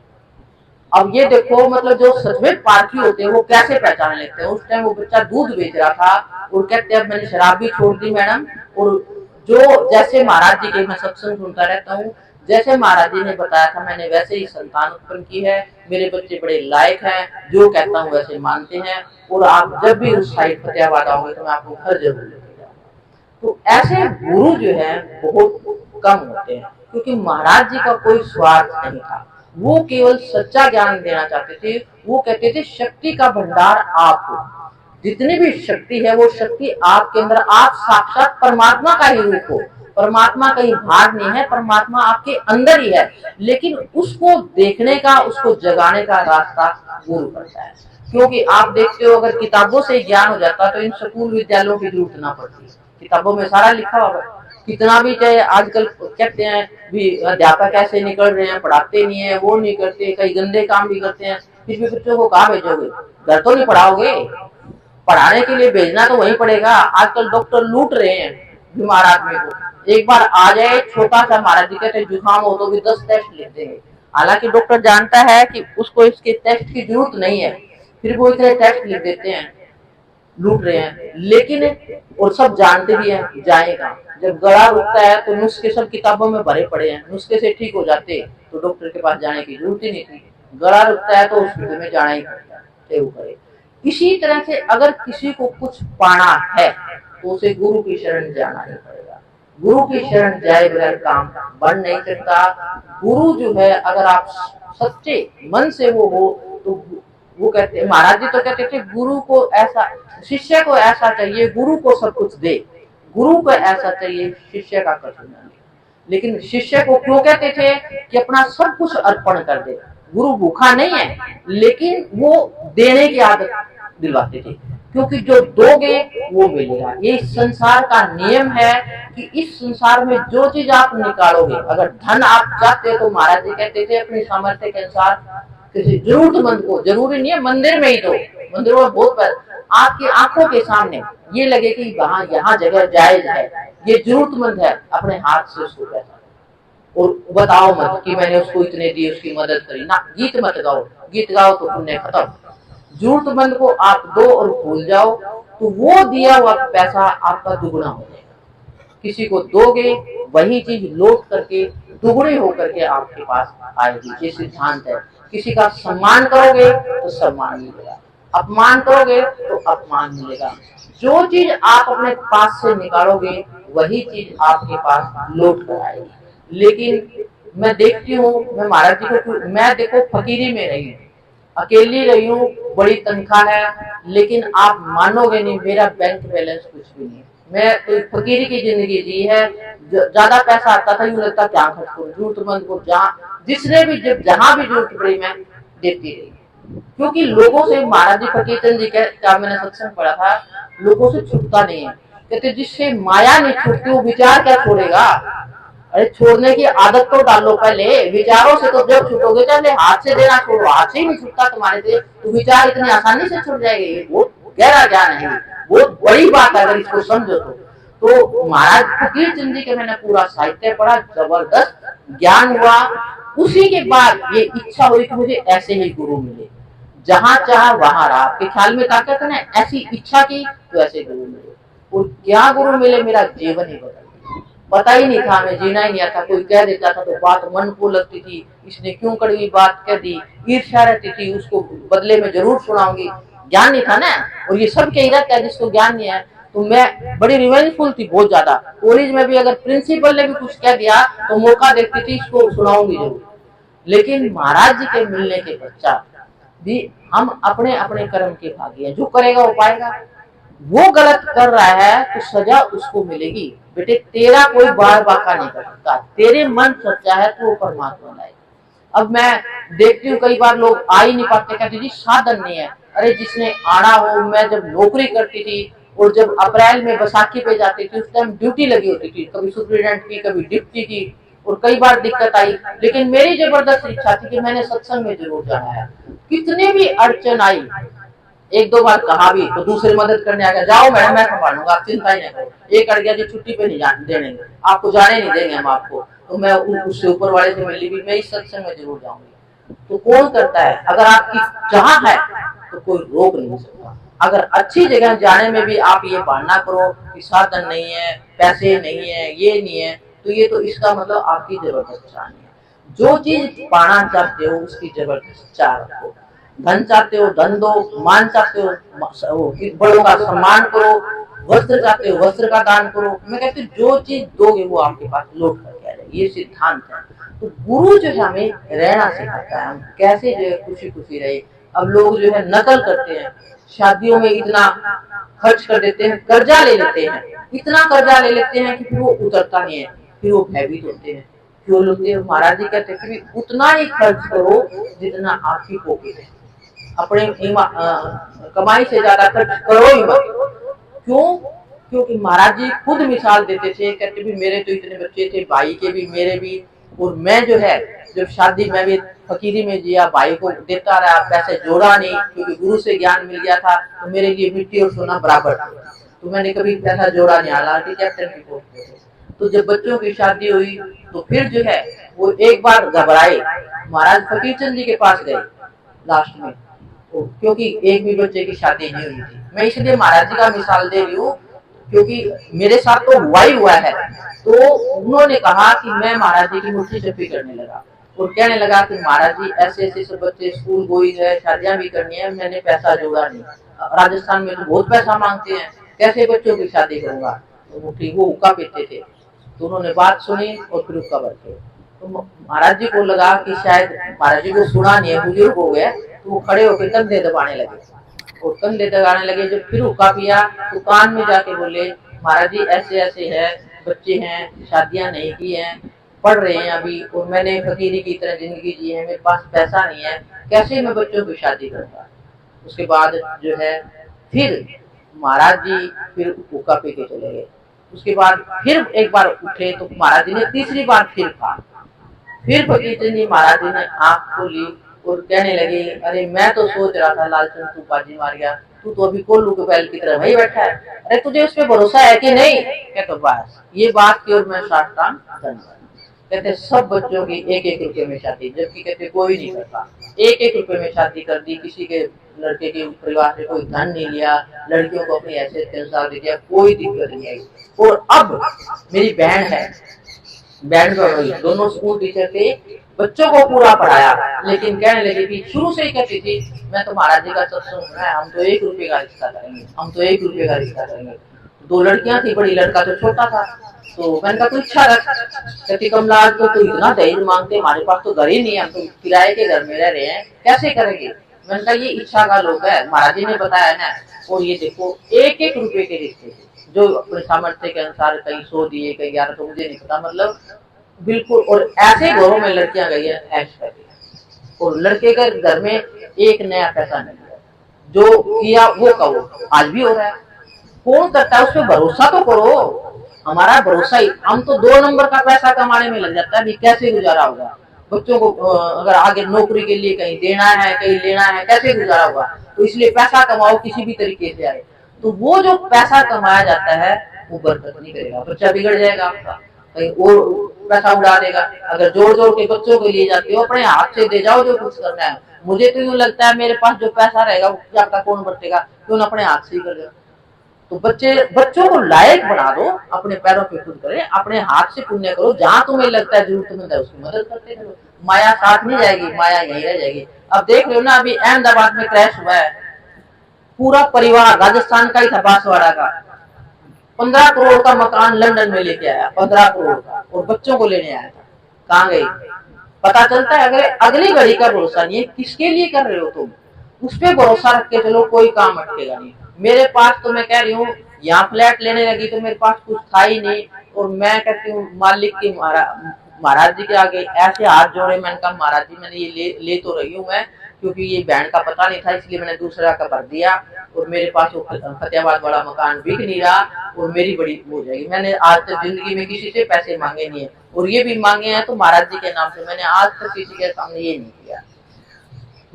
अब ये देखो मतलब जो सच में पारखी होते हैं वो कैसे पहचान लेते हैं। उस टाइम वो बच्चा दूध बेच रहा था और कहते हैं अब मैंने शराब भी छोड़ दी मैडम, और जो जैसे महाराज जी के मैं सत्संग सुनता रहता हूँ, जैसे महाराज जी ने बताया था मैंने वैसे ही संतान उत्पन्न की है। मेरे बच्चे बड़े लायक हैं, जो कहता हूँ वैसे मानते हैं, और आप जब भी उस साइड फतेहाबाद आओगे तो मैं आपको घर जरूर लेके जाऊंगा। तो ऐसे गुरु जो है बहुत कम होते हैं, क्योंकि महाराज जी का कोई स्वार्थ नहीं था, वो केवल सच्चा ज्ञान देना चाहते थे। वो कहते थे शक्ति का भंडार आप हो, जितनी भी शक्ति है वो शक्ति आपके अंदर, आप साक्षात परमात्मा का ही रूप हो, परमात्मा कहीं बाहर नहीं है, परमात्मा आपके अंदर ही है। लेकिन उसको देखने का, उसको जगाने का रास्ता गुरु करता है। क्योंकि आप देखते हो अगर किताबों से ज्ञान हो जाता तो इन स्कूल विद्यालयों की जरूरत ना पड़ती। किताबों में सारा लिखा हुआ, कितना भी चाहे आजकल कहते हैं भी अध्यापक ऐसे निकल रहे हैं, पढ़ाते नहीं है, वो नहीं करते, कई गंदे काम भी करते हैं, फिर भी बच्चों को कहाँ भेजोगे? घर तो नहीं पढ़ाओगे, पढ़ाने के लिए भेजना तो वहीं पड़ेगा। आजकल डॉक्टर लूट रहे हैं बीमार आदमी को, एक बार आ जाए छोटा सा, महाराज जी कहते जुकाम हो तो भी 10 टेस्ट लेते हैं। हालांकि डॉक्टर जानता है कि उसको इसके टेस्ट की जरूरत नहीं है, फिर वो इतने टेस्ट लिख देते हैं, लूट रहे हैं। लेकिन और सब जानते भी हैं जाएगा, जब गला रुकता है तो नुस्खे सब किताबों में भरे पड़े हैं, नुस्खे से ठीक हो जाते तो डॉक्टर के पास जाने की जरूरत ही नहीं थी। गला रुकता है तो हॉस्पिटल में जाना ही पड़ता है, वो करे। इसी तरह से अगर किसी को कुछ पाना है तो उसे गुरु की शरण जाना ही पड़ेगा। गुरु की शरण जाए बगैर काम बन नहीं सकता। गुरु जो है अगर आप सच्चे मन से वो हो तो वो कहते, महाराज जी तो कहते थे गुरु को ऐसा, शिष्य को ऐसा चाहिए गुरु को सब कुछ दे, गुरु को ऐसा चाहिए शिष्य का कष्ट न ले। लेकिन शिष्य को क्यों कहते थे कि अपना सब कुछ अर्पण कर दे। गुरु भूखा नहीं है, लेकिन वो देने की आदत दिलवाते थे, क्योंकि जो दोगे वो मिलेगा। ये संसार का नियम है कि इस संसार में जो चीज आप निकालोगे, अगर धन आप चाहते तो महाराज जी कहते थे अपनी सामर्थ्य के अनुसार किसी जरूरतमंद को, जरूरी नहीं है मंदिर में ही दो, मंदिरों में बहुत आपकी आंखों के सामने ये लगे कि वहां यहाँ जगह जायज है, ये जरूरतमंद है, अपने हाथ से उसको पैसा और बताओ मत कि मैंने उसको इतने दिए, उसकी मदद करी ना। गीत मत गाओ, गीत गाओ तो पुण्य खत्म। जरूरतमंद को आप दो और भूल जाओ तो वो दिया हुआ पैसा आपका दुगना हो जाएगा। किसी को दोगे वही चीज लौट करके दुगनी होकर के आपके पास आएगी, ये सिद्धांत है। किसी का सम्मान करोगे तो सम्मान मिलेगा, अपमान करोगे तो अपमान मिलेगा। जो चीज आप अपने पास से निकालोगे वही चीज आपके पास लौट कर आएगी। लेकिन मैं देखती हूँ, मैं महाराज जी को, मैं देखो फकीरी में रही हूँ, अकेली रही हूँ, बड़ी तनख्वाह है, लेकिन आप मानोगे नहीं मेरा बैंक बैलेंस कुछ भी नहीं। मैं फकीरी की जिंदगी जी है, ज्यादा पैसा आता था यूं लगता क्या खर्च करूं, जरूरतमंद को जहाँ जिसने भी जब जहां भी जरूरत पड़ी मैं देती रही। क्योंकि लोगों से, महाराज जी फकीर चंद जी का मैंने सत्संग पढ़ा था, लोगों से छूटता नहीं है। कहते जिससे माया नहीं छूटती वो विचार क्या छोड़ेगा। अरे छोड़ने की आदत तो डालो पहले, विचारों से तो जब छूटोगे, चाहे हाथ से देना छोड़ो, हाथ से ही नहीं छूटता तुम्हारे से तो विचार इतनी आसानी से छूट जाएंगे। बहुत गहरा ज्ञान है, बहुत बड़ी बात है अगर इसको समझो तो महाराज फकीर चंद जी के मैंने पूरा साहित्य पढ़ा, जबरदस्त ज्ञान हुआ। उसी के बाद ये इच्छा हुई कि मुझे ऐसे ही गुरु मिले, जहां चाह वहां रहा। आपके ख्याल में ताकत है ना, ऐसी इच्छा की तो ऐसे गुरु मिले। और क्या गुरु मिले, मेरा जीवन ही बदल, पता ही नहीं था, हमें जीना ही नहीं आता। कोई कह देता था तो बात मन को लगती थी, इसने क्यों कड़वी बात कह दी, ईर्ष्या रहती थी, उसको बदले में जरूर सुनाऊंगी। ज्ञान नहीं था ना, और ये सब कह रहता है जिसको ज्ञान नहीं है। तो मैं बड़ी रिवेंजफुल थी बहुत ज्यादा। कॉलेज में भी अगर प्रिंसिपल ने भी कुछ कह दिया तो मौका देखती थी इसको सुनाऊंगी जरूर। लेकिन महाराज जी के मिलने के पश्चात भी हम अपने अपने कर्म के भागी हैं, जो करेगा वो पाएगा। वो गलत कर रहा है तो सजा उसको मिलेगी। बेटे तेरा कोई बार बाका नहीं कर सकता, तेरे मन सच्चा है तो वो परमात्मा लाए। अब मैं देखती हूँ कई बार लोग आ ही नहीं पाते, कहते जी साधन नहीं है। अरे जिसने आना हो, मैं जब नौकरी करती थी और जब अप्रैल में बैसाखी पे जाती थी, उस टाइम ड्यूटी लगी होती थी, कभी सुप्रीडेंट की कभी डिप्टी की, और कई बार दिक्कत आई, लेकिन मेरी जबरदस्त इच्छा थी कि मैंने सत्संग में जरूर जाना है। कितने भी अड़चन आई, एक दो बार कहा भी तो दूसरे मदद करने आ गया, जाओ मैडम मैं संभालूंगा, आप चिंता ही ना करो। एक अड़ गया जी छुट्टी पे नहीं जाने देंगे, आपको जाने नहीं देंगे हम आपको, तो मैं उससे ऊपर वाले से मिली भी, मैं इस सत्संग में जरूर जाऊंगी। तो कौन करता है? अगर आपकी चाह है तो कोई रोक नहीं सकता। अगर अच्छी जगह जाने में भी आप ये बहाना करो कि साधन नहीं है, पैसे नहीं है, ये नहीं है, तो ये तो इसका मतलब आपकी जबरदस्त चाह नहीं है। जो चीज पाना चाहते हो उसकी जबरदस्त चाह रखो। धन चाहते हो धन दो, मान चाहते हो बड़ों का सम्मान करो, वस्त्र चाहते हो वस्त्र का दान करो। मैं कहती हूँ जो चीज दोगे वो आपके पास लौट करके आ जाएगी, ये सिद्धांत है। तो गुरु जो है हमें रहना सिखाता है, हम कैसे जो है खुशी खुशी रहे। अब लोग जो है नकल करते हैं, शादियों में इतना खर्च कर देते हैं, कर्जा ले लेते हैं, इतना कर्जा ले लेते हैं कि फिर वो उतरता नहीं है, फिर वो भयभीत होते हैं। क्यों लोग महाराज जी कहते हैं कि उतना ही खर्च करो जितना आपकी पॉकेट है, अपने कमाई से ज्यादा खर्च करो ही मत। क्यों? क्योंकि महाराज जी खुद मिसाल देते थे, कहते भी मेरे तो इतने बच्चे थे, भाई के भी मेरे भी, और मैं जो है जब शादी में भी फकीरी में जिया, भाई को देता रहा, पैसे जोड़ा नहीं, क्योंकि गुरु से ज्ञान मिल गया था तो मेरे लिए मिट्टी और सोना बराबर था, तो मैंने कभी पैसा जोड़ा नहीं। हालांकि कैप्टन की पोस्ट पे थे। तो जब बच्चों की शादी हुई तो फिर जो है वो एक बार घबराए, महाराज फकीर चंद जी के पास गए लास्ट में, क्योंकि एक भी बच्चे की शादी नहीं हुई थी। मैं इसलिए महाराज जी का मिसाल दे रही हूँ क्योंकि मेरे साथ तो हुआ ही हुआ है। तो उन्होंने कहा कि मैं महाराज जी की मुट्ठी चप्पी करने लगा और कहने लगा कि महाराज जी ऐसे ऐसे सब बच्चे स्कूल गोई है, शादियां भी करनी है, मैंने पैसा जोड़ा नहीं, राजस्थान में तो बहुत पैसा मांगते हैं, कैसे बच्चों की शादी करूंगा। तो मुट्ठी वो हुक्का पीते थे, तो उन्होंने बात सुनी और फिर हुक्का भरते। तो महाराज जी को लगा कि शायद महाराज जी को सुना नहीं है, बुजुर्ग हो गए, तो वो खड़े होकर कंधे दबाने लगे और कंधे दबाने लगे। जब फिर हुक्का पिया तो कान में जाके बोले महाराज जी ऐसे ऐसे है, बच्चे हैं, शादियां नहीं की हैं, पढ़ रहे हैं अभी, और मैंने फकीरी की तरह जिंदगी जी है, मेरे पास पैसा नहीं है, कैसे मैं बच्चों की शादी करूंगा। उसके बाद जो है फिर महाराज जी फिर हुक्का पी के चले गए। उसके बाद फिर एक बार उठे तो महाराज जी ने तीसरी बार फिर कहा। फिर फकीर चंद जी महाराज जी ने आंख खोली और कहने लगे अरे मैं तो सोच रहा था लालचंद तू बाजी मार गया, तू तो अभी कोल्लू के बैल की तरह वही बैठा है, अरे तुझे उस पर भरोसा है कि नहीं? कहते बस ये बात की और मैं साष्टांग दंडवत। कहते सब बच्चों की एक एक रुपए में शादी, जबकि कहते कोई नहीं करता, एक एक रुपए में शादी कर दी, किसी के लड़के के परिवार से कोई धन नहीं लिया, लड़कियों को अपनी हैसियत के अनुसार दे दिया, कोई दिक्कत नहीं आई। और अब मेरी बहन है, बहन का दोनों स्कूल टीचर थे, बच्चों को पूरा पढ़ाया, लेकिन कहने लगी कि शुरू से ही कहती थी मैं तो महाराज जी का सत्संग सुना है, हम तो 1 रुपए का रिश्ता करेंगे, हम तो 1 रुपए का रिश्ता करेंगे। 2 लड़कियां थी, बड़ी लड़का तो छोटा था, तो मैंने कहा तू इच्छा रख। कहती कमला तो तू इतना दहेज मांगते, हमारे पास तो घर ही नहीं है, हम तो किराए के घर में रह रहे हैं, कैसे करेंगे? मैंने कहा ये इच्छा का लोग है, महाराज जी ने बताया ना। और ये देखो 1-1 रुपए के रिश्ते जो अपने सामर्थ्य के अनुसार, कहीं 100 दिए, कहीं 11, तो मुझे नहीं पता, मतलब बिल्कुल। और ऐसे घरों में लड़कियां गई है ऐश करके, और लड़के के घर में एक नया पैसा नहीं है, जो किया वो कहो, आज भी हो रहा है। कौन करता है? उस पर भरोसा तो करो। हमारा भरोसा ही, हम तो 2 नंबर का पैसा कमाने में लग जाता है, अभी कैसे गुजारा होगा बच्चों को, अगर आगे नौकरी के लिए कहीं देना है, कहीं लेना है, कैसे गुजारा होगा? तो इसलिए पैसा कमाओ किसी भी तरीके से आए। तो वो जो पैसा कमाया जाता है वो बरकत नहीं करेगा, बच्चा बिगड़ जाएगा आपका, कहीं और पैसा उड़ा देगा। अगर जोड़ जोड़ के बच्चों के लिए जाते हो, अपने हाथ से दे जाओ जो कुछ करना है। मुझे तो यूं लगता है मेरे पास जो पैसा रहेगा वो आपका कौन बरतेगा, क्यों ना अपने हाथ से ही कर दो। तो बच्चों को लायक बना दो, अपने पैरों पे खुद करें, अपने हाथ से पुण्य करो, जहां तुम्हें लगता है जरूरतमंद है उसकी मदद करते करो। माया साथ नहीं जाएगी, माया यहीं रह जाएगी। अब देख रहे हो ना, अभी अहमदाबाद में क्रैश हुआ है, पूरा परिवार राजस्थान का ही था, बांसवाड़ा का, 15 करोड़ का मकान लंदन में लेके आया, 15 करोड़ का, और बच्चों को लेने आया था। कहाँ गई? पता चलता है अगर अगली घड़ी का भरोसा नहीं है, किसके लिए कर रहे हो तुम? उस पर भरोसा रख के चलो, कोई काम अटकेगा नहीं। मेरे पास तो मैं कह रही हूँ यहाँ फ्लैट लेने लगी तो मेरे पास कुछ था ही नहीं, और मैं कहती हूँ मालिक की महाराज जी के आगे ऐसे हाथ जोड़े, मैंने कहा महाराज जी मैंने ये ले तो रही हूँ मैं, क्योंकि ये बहन का पता नहीं था इसलिए मैंने दूसरा का भर दिया, और मेरे पास वो फतेहाबाद वाला मकान बिक नहीं रहा और मेरी बड़ी हो जाएगी। मैंने आज तक जिंदगी में किसी से पैसे मांगे नहीं है, और ये भी मांगे हैं तो महाराज जी के नाम से, मैंने आज तक किसी के सामने ये नहीं किया।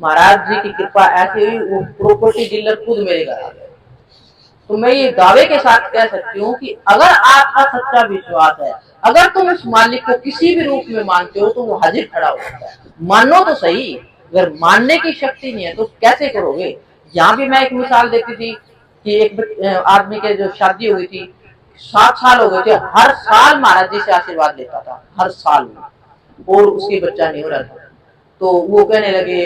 महाराज जी की कृपा ऐसी हुई, वो प्रॉपर्टी डीलर खुद मेरे घर आ गए। तो मैं ये दावे के साथ कह सकती हूँ कि अगर आपका सच्चा विश्वास है, अगर तुम उस मालिक को किसी भी रूप में मानते हो तो वो हाजिर खड़ा होता है। मानो तो सही, अगर मानने की शक्ति नहीं है तो कैसे करोगे। यहाँ भी मैं एक मिसाल देती थी कि एक आदमी के जो शादी हुई थी, 7 साल हो गए थे, हर साल महाराज जी से आशीर्वाद लेता था, हर साल, और उसके बच्चा नहीं हो रहा था। तो वो कहने लगे,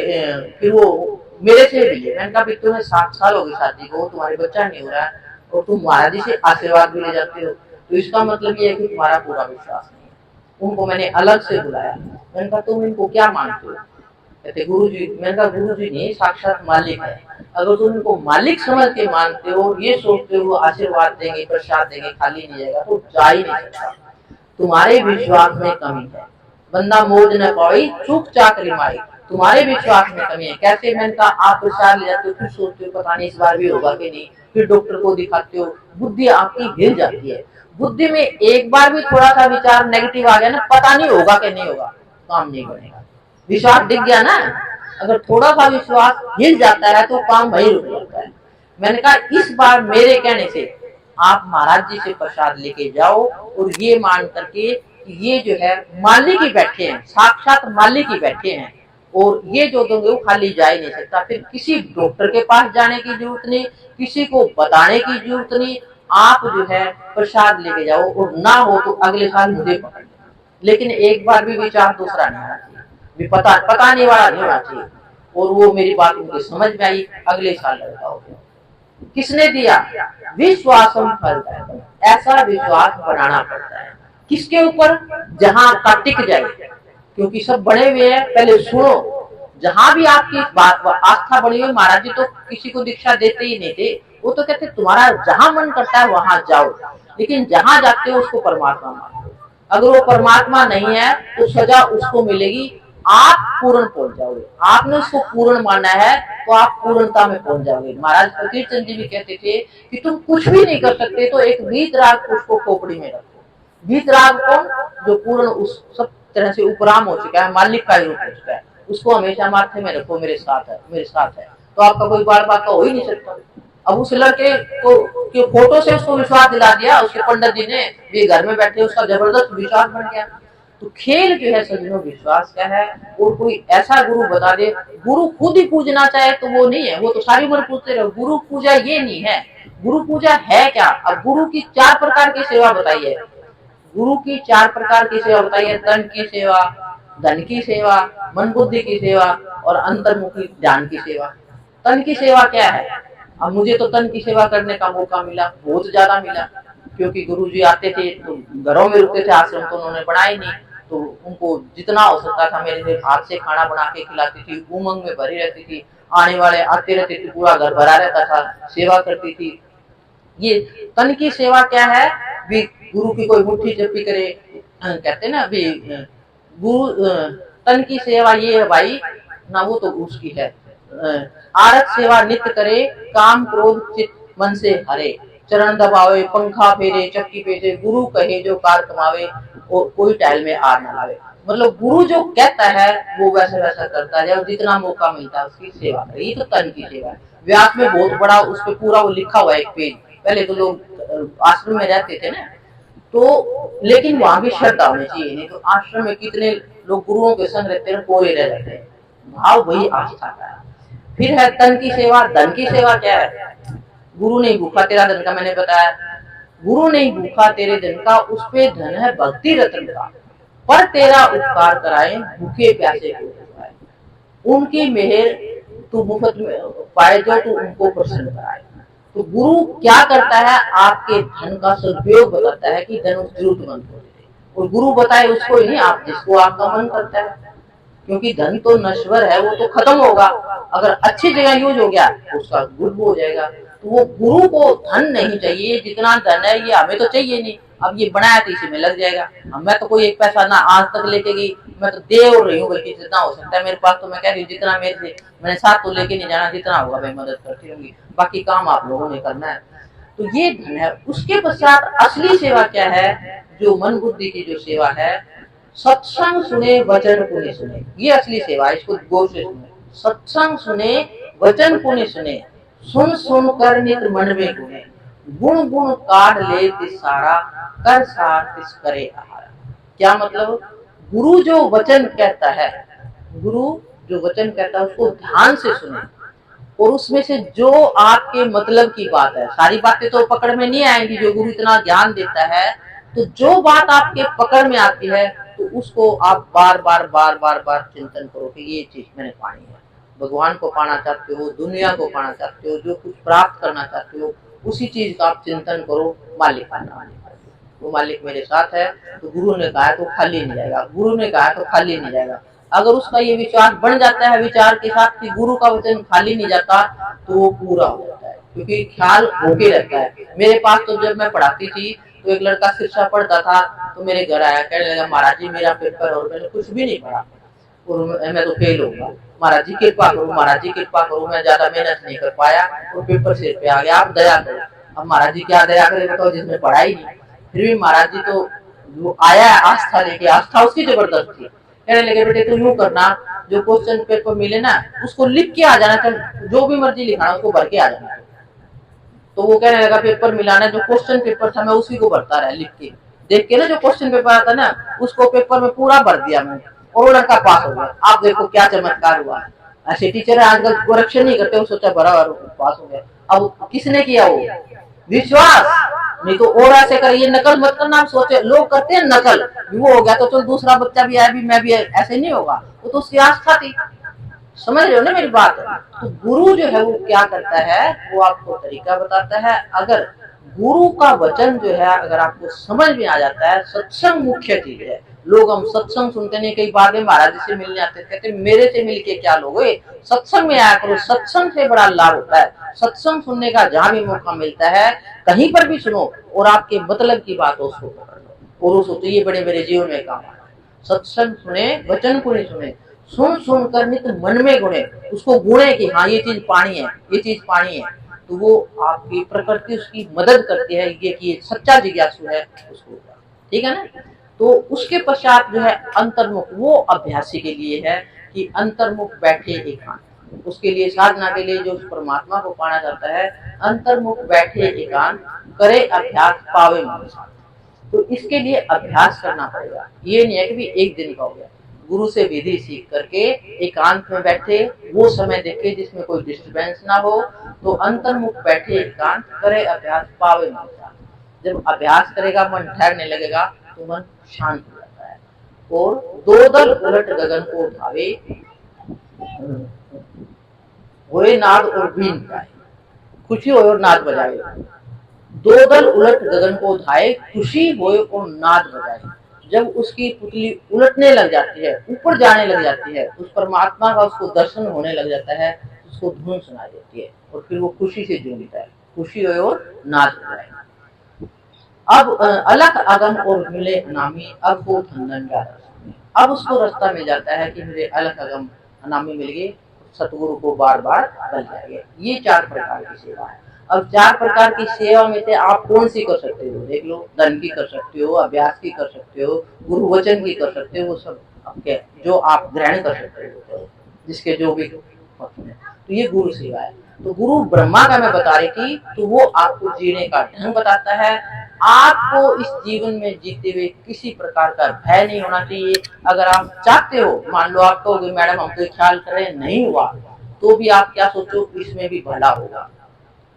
फिर वो मेरे से भी है, मैंने कहा तुम्हें 7 साल हो गए शादी को, तुम्हारे बच्चा नहीं हो रहा है और तुम महाराज जी से आशीर्वाद भी ले जाते हो, तो इसका मतलब ये है कि तुम्हारा पूरा विश्वास नहीं है। उनको मैंने अलग से बुलाया, मैंने कहा तुम इनको क्या मानते हो। कहते गुरु जी। मैंने कहा गुरु जी नहीं, साक्षात मालिक है। अगर तुम इनको मालिक समझ के मानते हो, ये सोचते हो आशीर्वाद देंगे प्रसाद देंगे खाली नहीं जाएगा, तो जा ही नहीं सकता। तुम्हारे विश्वास में कमी है। बंदा मोज न पाई चूक चाकरी माई, तुम्हारे विश्वास में कमी है। कैसे। मैंने कहा आप प्रसाद ले जाते हो, फिर सोचते हो पता नहीं इस बार भी होगा कि नहीं, फिर डॉक्टर को दिखाते हो, बुद्धि आपकी हिल जाती है। बुद्धि में एक बार भी थोड़ा सा विचार नेगेटिव आ गया ना, पता नहीं होगा कि नहीं होगा, काम नहीं बनेगा। विश्वास दिख गया ना, अगर थोड़ा सा विश्वास हिल जाता है तो काम वही रुक जाता है। मैंने कहा इस बार मेरे कहने से आप महाराज जी से प्रसाद लेके जाओ, और ये मान करके ये जो है मालिक ही बैठे हैं, साक्षात मालिक ही बैठे हैं, और ये जो दोगे वो खाली जा ही नहीं सकता। फिर किसी डॉक्टर के पास जाने की जरूरत नहीं, किसी को बताने की जरूरत नहीं, आप जो है प्रसाद लेके जाओ, और ना हो तो अगले साल मुझे पकड़ लेना। लेकिन एक बार भी विचार दूसरा नहीं आना चाहिए, भी पता नहीं वाला नहीं होना चाहिए। और वो मेरी बात मुझे समझ में आई, अगले साल लड़का हो गया। किसने दिया। विश्वासम फलदायकम, ऐसा विश्वास बनाना पड़ता है। किसके ऊपर। जहां का टिक जाए, क्योंकि सब बड़े हुए हैं, पहले सुनो। जहां भी आपकी बात आस्था बड़ी हुई, महाराज जी तो किसी को दीक्षा देते ही नहीं थे, वो तो कहते तुम्हारा जहां मन करता है वहां जाओ, लेकिन जहां जाते हो उसको परमात्मा मानो। अगर वो परमात्मा नहीं है तो सजा उसको मिलेगी, आप पूर्ण पहुंच जाओगे। आपने उसको पूर्ण माना है तो आप पूर्णता में पहुंच जाओगे। महाराज फकीर चंद जी भी कहते थे कि तुम कुछ भी नहीं कर सकते तो एक वीतराग उसको खोपड़ी में रखो। वीतराग कौन। जो पूर्ण उस सब तरह से उपराम हो चुका है, मालिक का रूप हो चुका है, उसको हमेशा माथे में रखो, मेरे साथ है, मेरे साथ है, तो आपका कोई बार बात हो ही नहीं सकता। अब उस लड़के को के फोटो से उसको विश्वास दिला दिया उसके पंडित जी ने, ये घर में बैठे उसका जबरदस्त विश्वास बन गया। तो खेल जो है सजनों विश्वास का है, और कोई ऐसा गुरु बता दे, गुरु खुद ही पूजना चाहे तो वो नहीं है, वो तो सारी उम्र पूछते रहो। गुरु पूजा ये नहीं है। गुरु पूजा है क्या। अब गुरु की 4 प्रकार की सेवा बताई है। गुरु की 4 प्रकार की सेवा बताई है। तन की सेवा, धन की सेवा, मन बुद्धि की सेवा, और अंतर्मुखी ध्यान की सेवा। तन की सेवा क्या है। अब मुझे तो तन की सेवा करने का मौका मिला, बहुत ज्यादा मिला, क्योंकि गुरुजी आते थे तो घरों में रुकते थे, आश्रम तो उन्होंने बनाए नहीं, तो उनको जितना हो सकता था मेरे से हाथ से खाना बना के खिलाती थी, उमंग में भरी रहती थी, आने वाले आते रहते थे, पूरा घर भरा रहता था, सेवा करती थी। ये तन की सेवा क्या है। भी गुरु की कोई मुट्ठी जप्पी करे, कहते ना भी गुरु तन की सेवा ये है भाई ना, वो तो उसकी है। आरत सेवा नित्य करे, काम क्रोध चित्त मन से हरे, चरण दबावे पंखा फेरे चक्की पेटे, गुरु कहे जो कार कमावे, और कोई टहल में आर न लावे। मतलब गुरु जो कहता है वो वैसे वैसा करता है, जितना मौका मिलता है उसकी सेवा करे। ये तो तन की सेवा है। व्यास में बहुत बड़ा उस पर पूरा वो लिखा हुआ है एक पेज। पहले तो लोग आश्रम में रहते थे ना, तो लेकिन वहां भी श्रद्धा होनी चाहिए, नहीं तो आश्रम में कितने लोग गुरुओं के संग रहते हैं, कोरे रह जाते हैं। भाव वही आस्था का है। फिर है तन की सेवा। धन की सेवा क्या है। गुरु नहीं भूखा तेरा धन का, मैंने बताया, गुरु नहीं भूखा तेरे धन का, उस पे धन है भक्ति रतन का, पर तेरा उपकार कराए भूखे प्यासे को खिलाए, उनकी मेहर तू मुफ्त में पाए जो तू उनको प्रसन्न कराए। तो गुरु क्या करता है, आपके धन का सदुपयोग बताता है कि धन उस जरूरतमंद को दे, और गुरु बताए उसको ही नहीं, आप जिसको आपका मन करता है, क्योंकि धन तो नश्वर है, वो तो खत्म होगा। अगर अच्छी जगह यूज हो गया तो उसका गुड हो जाएगा। तो वो गुरु को धन नहीं चाहिए, जितना धन है ये हमें तो चाहिए नहीं, अब ये बनाया तो इसी में लग जाएगा। अब मैं तो कोई एक पैसा ना आज तक लेके गई, मैं तो दे और रही हूँ, बल्कि जितना हो सकता है मेरे पास, तो मैं कह रही हूँ जितना मेरे से, मैंने साथ तो लेके नहीं जाना, जितना होगा मैं मदद करती रहूंगी, बाकी काम आप लोगों ने करना है। तो ये धन है। उसके पश्चात असली सेवा क्या है, जो मन बुद्धि की जो सेवा है, सत्संग सुने वचन पुण्य सुने, ये असली सेवा है, इसको गौर से सुने। सत्संग सुने वचन पुण्य सुने, सुन सुन कर नित मन में गुणे, गुण गुण काढ़ ले तिस सारा, कर सार तिस करे आहारा। क्या मतलब, गुरु जो वचन कहता है, गुरु जो वचन कहता है उसको ध्यान से सुने, और उसमें से जो आपके मतलब की बात है, सारी बातें तो पकड़ में नहीं आएंगी, जो गुरु इतना ज्ञान देता है, तो जो बात आपके पकड़ में आती है तो उसको आप बार बार बार बार बार चिंतन करो कि ये चीज मैंने पानी है। भगवान को पाना चाहते हो, दुनिया को पाना चाहते हो, जो कुछ प्राप्त करना चाहते हो, उसी चीज का आप चिंतन करो, मालिक का नाम। वो मालिक मेरे साथ है, तो गुरु ने कहा तो खाली नहीं जाएगा, गुरु ने कहा तो खाली नहीं जाएगा। अगर उसका ये विचार बन जाता है विचार के साथ कि गुरु का वचन खाली नहीं जाता, तो वो पूरा हो जाता है, क्योंकि ख्याल होके रहता है। मेरे पास तो जब मैं पढ़ाती थी तो एक लड़का शिक्षा पढ़ता था, तो मेरे घर आया, कहने लगा महाराज जी मेरा पेपर, और मैंने कुछ भी नहीं पढ़ा और मैं तो फेल होगा, महाराज जी कृपा करो, महाराज जी कृपा करो, मैं ज्यादा मेहनत नहीं कर पाया और पेपर सिर पे आ गया, आप दया करो। अब महाराज जी क्या दया करे बताओ, जिसने पढ़ाई नहीं। फिर भी महाराज जी तो वो आया आस्था लेके, आस्था उसकी जबरदस्त थी। कहने लगे बेटे तू यूं करना, जो क्वेश्चन पेपर मिले ना उसको लिख के आ जाना, चल जो भी मर्जी लिखाना उसको भर के आ जाना। तो वो कहने लगा पेपर मिलाना, जो क्वेश्चन पेपर था मैं उसी को भरता रहा, लिख के देख के ना, जो क्वेश्चन पेपर आता ना उसको पेपर में पूरा भर दिया मैंने, और वो लड़का पास हो गया। आप देखो क्या चमत्कार हुआ। ऐसे टीचर आजकल करेक्शन नहीं करते, वो सोचा भरा पास हो गया। अब किसने किया, वो विश्वास, नहीं तो और ऐसे कर, ये नकल मत करना। आप सोचे लोग करते हैं नकल, वो हो गया तो चल दूसरा बच्चा भी आया भी मैं भी, ऐसे नहीं होगा, वो तो उसकी आस्था थी। समझ रहे हो ना मेरी बात। तो गुरु जो है वो क्या करता है, वो आपको तरीका बताता है। अगर गुरु का वचन जो है अगर आपको समझ में आ जाता है, सत्संग मुख्य चीज है। लोग हम सत्संग सुनते नहीं, कई बार में महाराज जी से मिलने आते, कहते मेरे से मिलके क्या लोगे, सत्संग में आया करो, सत्संग से बड़ा लाभ होता है। सत्संग सुनने का जहां भी मौका मिलता है कहीं पर भी सुनो, और आपके मतलब की बात हो उसको पकड़ लो, और उसको तो ये बड़े मेरे जीवन में काम आना। सत्संग सुने वचन को नहीं सुने, सुन सुन कर नित मन में गुणे, उसको गुणे कि हाँ ये चीज पानी है, ये चीज पानी है, तो वो आपकी प्रकृति उसकी मदद करती है, ये कि ये सच्चा जिज्ञासु है उसको, ठीक है ना। तो उसके पश्चात जो है अंतर्मुख, वो अभ्यासी के लिए है कि अंतर्मुख बैठे एकांत। उसके लिए साधना के लिए जो उस परमात्मा को पाना जाता है, अंतर्मुख बैठे एकांत, करे अभ्यास पावे मन शांत। तो इसके लिए अभ्यास करना पड़ेगा, ये नहीं है कि भी एक दिन का हो गया। गुरु से विधि सीख करके एकांत में बैठे, वो समय देखे जिसमें कोई डिस्टरबेंस ना हो, तो अंतर्मुख बैठे एकांत, करे अभ्यास पावे मन शांत। जब अभ्यास करेगा मन ठहरने लगेगा तो मन शांत हो जाता है। और दो दल उलट गगन को उठावे, होए नाद और बीन जाए, खुशी हो और नाद बजाए। दो दल उलट गगन को उठाए, खुशी होए और नाद बजाए। जब उसकी पुतली उलटने लग जाती है, ऊपर जाने लग जाती है, उस परमात्मा का उसको दर्शन होने लग जाता है, उसको धुन सुनाई देती है, और फिर वो खुशी से झूमता है, खुशी होए और नाद बजाए। अब अलग अगम और मिले अनामी, अब वो धंधन ज्यादा। अब उसको रास्ता मिल जाता है कि मुझे अलग अगम अनामी मिल गई, सतगुरु को बार बार बन जाएंगे। ये 4 प्रकार की सेवा है। अब 4 प्रकार की सेवा में से आप कौन सी कर सकते हो, देख लो। धन की कर सकते हो, अभ्यास की कर सकते हो, गुरु वचन की कर सकते हो, वो सब आपके जो आप ग्रहण कर सकते हो, जिसके जो भी तो ये गुरु सेवा है। तो गुरु ब्रह्मा का मैं बता रही थी, तो वो आपको जीने का ढंग बताता है। आपको इस जीवन में जीते हुए किसी प्रकार का भय नहीं होना चाहिए। अगर आप चाहते हो, मान लो आप कहोगे मैडम हम तो ख्याल करें नहीं हुआ, तो भी आप क्या सोचो, इसमें भी भला होगा।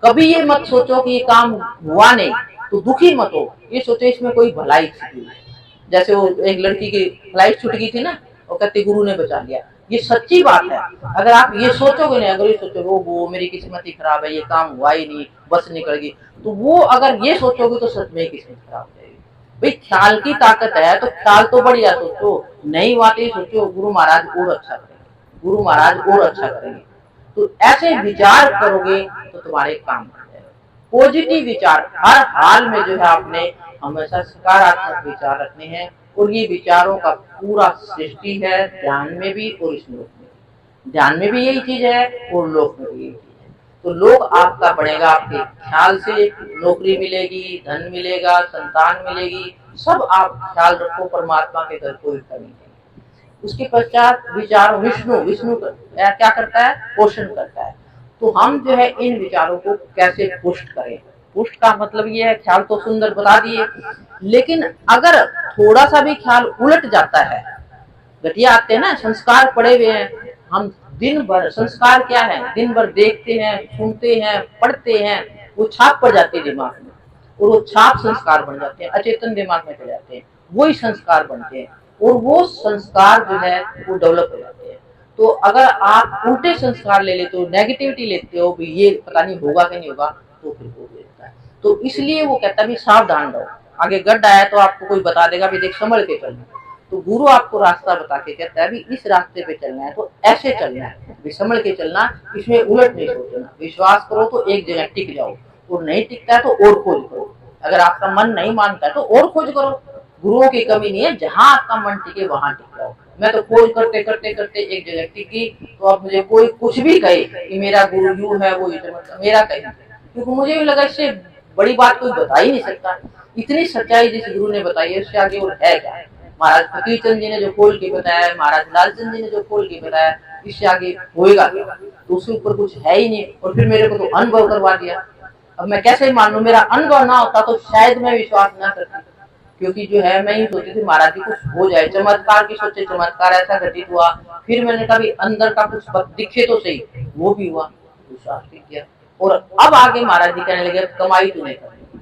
कभी ये मत सोचो कि ये काम हुआ नहीं तो दुखी मत हो, ये सोचो इसमें कोई भलाई छिपी है। जैसे वो एक लड़की की फ्लाइट छूट गई थी ना, वो कहती गुरु ने बचा लिया, ये सच्ची बात है। अगर आप ये सोचोगे नहीं, अगर ये सोचोगे वो मेरी किस्मत ही खराब है, ये काम हुआ ही नहीं, बस निकल गई, तो वो अगर ये सोचोगे तो सच में किस्मत खराब हो जाएगी। भाई ख्याल की ताकत है, तो ख्याल तो बढ़िया सोचो, नहीं बात ही सोचो गुरु महाराज और अच्छा करेंगे, गुरु महाराज और अच्छा करेंगे। तो ऐसे विचार करोगे तो तुम्हारे काम बन जाएगा। पॉजिटिव विचार हर हाल में जो है आपने हमेशा सकारात्मक विचार रखने हैं। और ये विचारों का पूरा सृष्टि है, ध्यान में भी और इस लोक में भी। ध्यान में भी यही चीज है और लोक में भी यही चीज है। तो लोक आपका बढ़ेगा आपके ख्याल से, नौकरी मिलेगी, धन मिलेगा, संतान मिलेगी, सब आप ख्याल रखो, परमात्मा के घर कोई कमी नहीं। उसके पश्चात विचार विष्णु विष्णु क्या करता है, पोषण करता है। तो हम जो है इन विचारों को कैसे पुष्ट करें। पुष्ट का मतलब ये है, ख्याल तो सुंदर बता दिए, लेकिन अगर थोड़ा सा भी ख्याल उलट जाता है, घटिया आते हैं ना, संस्कार पड़े हुए हैं, हम दिन भर, संस्कार क्या है, दिन भर देखते हैं, सुनते हैं, पढ़ते हैं, वो छाप पड़ जाती है दिमाग में, और वो छाप संस्कार बन जाते हैं, अचेतन दिमाग में चले जाते हैं, वही संस्कार बनते हैं, और वो संस्कार जो है वो डेवलप हो जाते हैं। तो अगर आप उल्टे संस्कार ले लेते हो, नेगेटिविटी लेते हो, भी ये पता नहीं होगा कि नहीं होगा, तो फिर हो जाता है। तो इसलिए वो कहता है भी सावधान रहो, आगे गड्ढा है तो आपको कोई बता देगा भी देख संभल के चलना। तो गुरु आपको रास्ता बता के कहता है भी इस रास्ते पे चलना है तो ऐसे चलना है, भी संभल के चलना, इसमें उलट नहीं सोचना, विश्वास करो तो एक जगह टिक जाओ, और नहीं टिकता है तो और खोज करो, अगर आपका मन नहीं मानता है तो और खोज करो। गुरुओं की कमी नहीं है, जहां आपका मन टिके वहां टिक जाओ। मैं तो खोज करते करते करते एक जगह टिकी, तो अब मुझे कोई कुछ भी कहे कि मेरा गुरु यूं है वो मेरा कहे, क्योंकि मुझे भी लगा इससे बड़ी बात कोई बता ही नहीं सकता। इतनी सच्चाई जिस गुरु ने बताई है उससे आगे और है क्या। महाराज फकीरचंद जी ने जो खोल के बताया, महाराज लालचंद जी ने जो खोल के बताया, इससे आगे होएगा क्या, तो उसके ऊपर कुछ है ही नहीं। और फिर मेरे को तो अनुभव करवा दिया, अब मैं कैसे मानूं, मेरा अनुभव ना होता तो शायद मैं विश्वास ना करती, क्योंकि जो है मैं ही सोचती थी महाराज जी कुछ हो जाए, चमत्कार की सोचे, चमत्कार ऐसा घटित हुआ, फिर मैंने कभी अंदर का कुछ दिखे तो सही, वो भी हुआ, विश्वास भी किया। और अब आगे महाराज जी कहने लगे कमाई तूने करनी,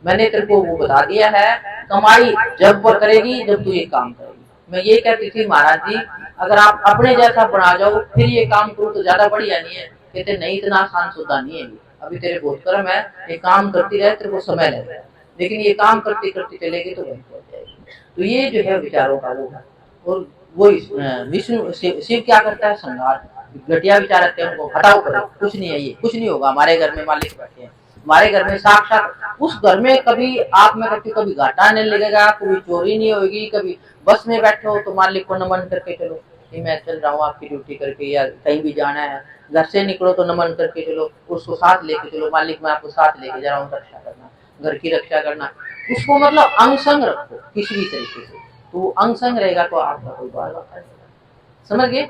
मैंने तेरे को वो बता दिया है, कमाई जब वो करेगी जब तू ये काम करेगी। मैं ये कहती थी महाराज जी अगर आप अपने जैसा बना जाओ फिर ये काम करो तो ज्यादा बढ़िया नहीं है। कहते नहीं, इतना आसान सौदा नहीं है, अभी तेरे बहुत कर्म है, ये काम करती रहे, तेरे को समय लगेगा, लेकिन ये काम करते करते चलेगी तो वहीं पहुंच जाएगी। तो ये जो है विचारों का वो है। और वो विष्णु शिव क्या करता है, संहार, घटिया विचार आते हैं उनको हटाओ करो, कुछ नहीं है, ये कुछ नहीं होगा, हमारे घर में मालिक बैठे हैं, हमारे घर में साक्षात, उस घर में कभी आप में करती कभी घाटा नहीं लगेगा, कभी चोरी नहीं होगी, कभी बस में बैठे हो तो मालिक को नमन करके चलो कि मैं चल रहा हूँ आपकी ड्यूटी करके, या कहीं भी जाना है, घर से निकलो तो नमन करके चलो, उसको साथ लेके चलो, मालिक मैं आपको साथ लेके जा रहा हूँ, रक्षा करना, घर की रक्षा करना, उसको मतलब अंग संग रखो किसी भी तरीके से, तो अंग संग रहेगा तो आपका कोई बाल बात नहीं, समझ गए।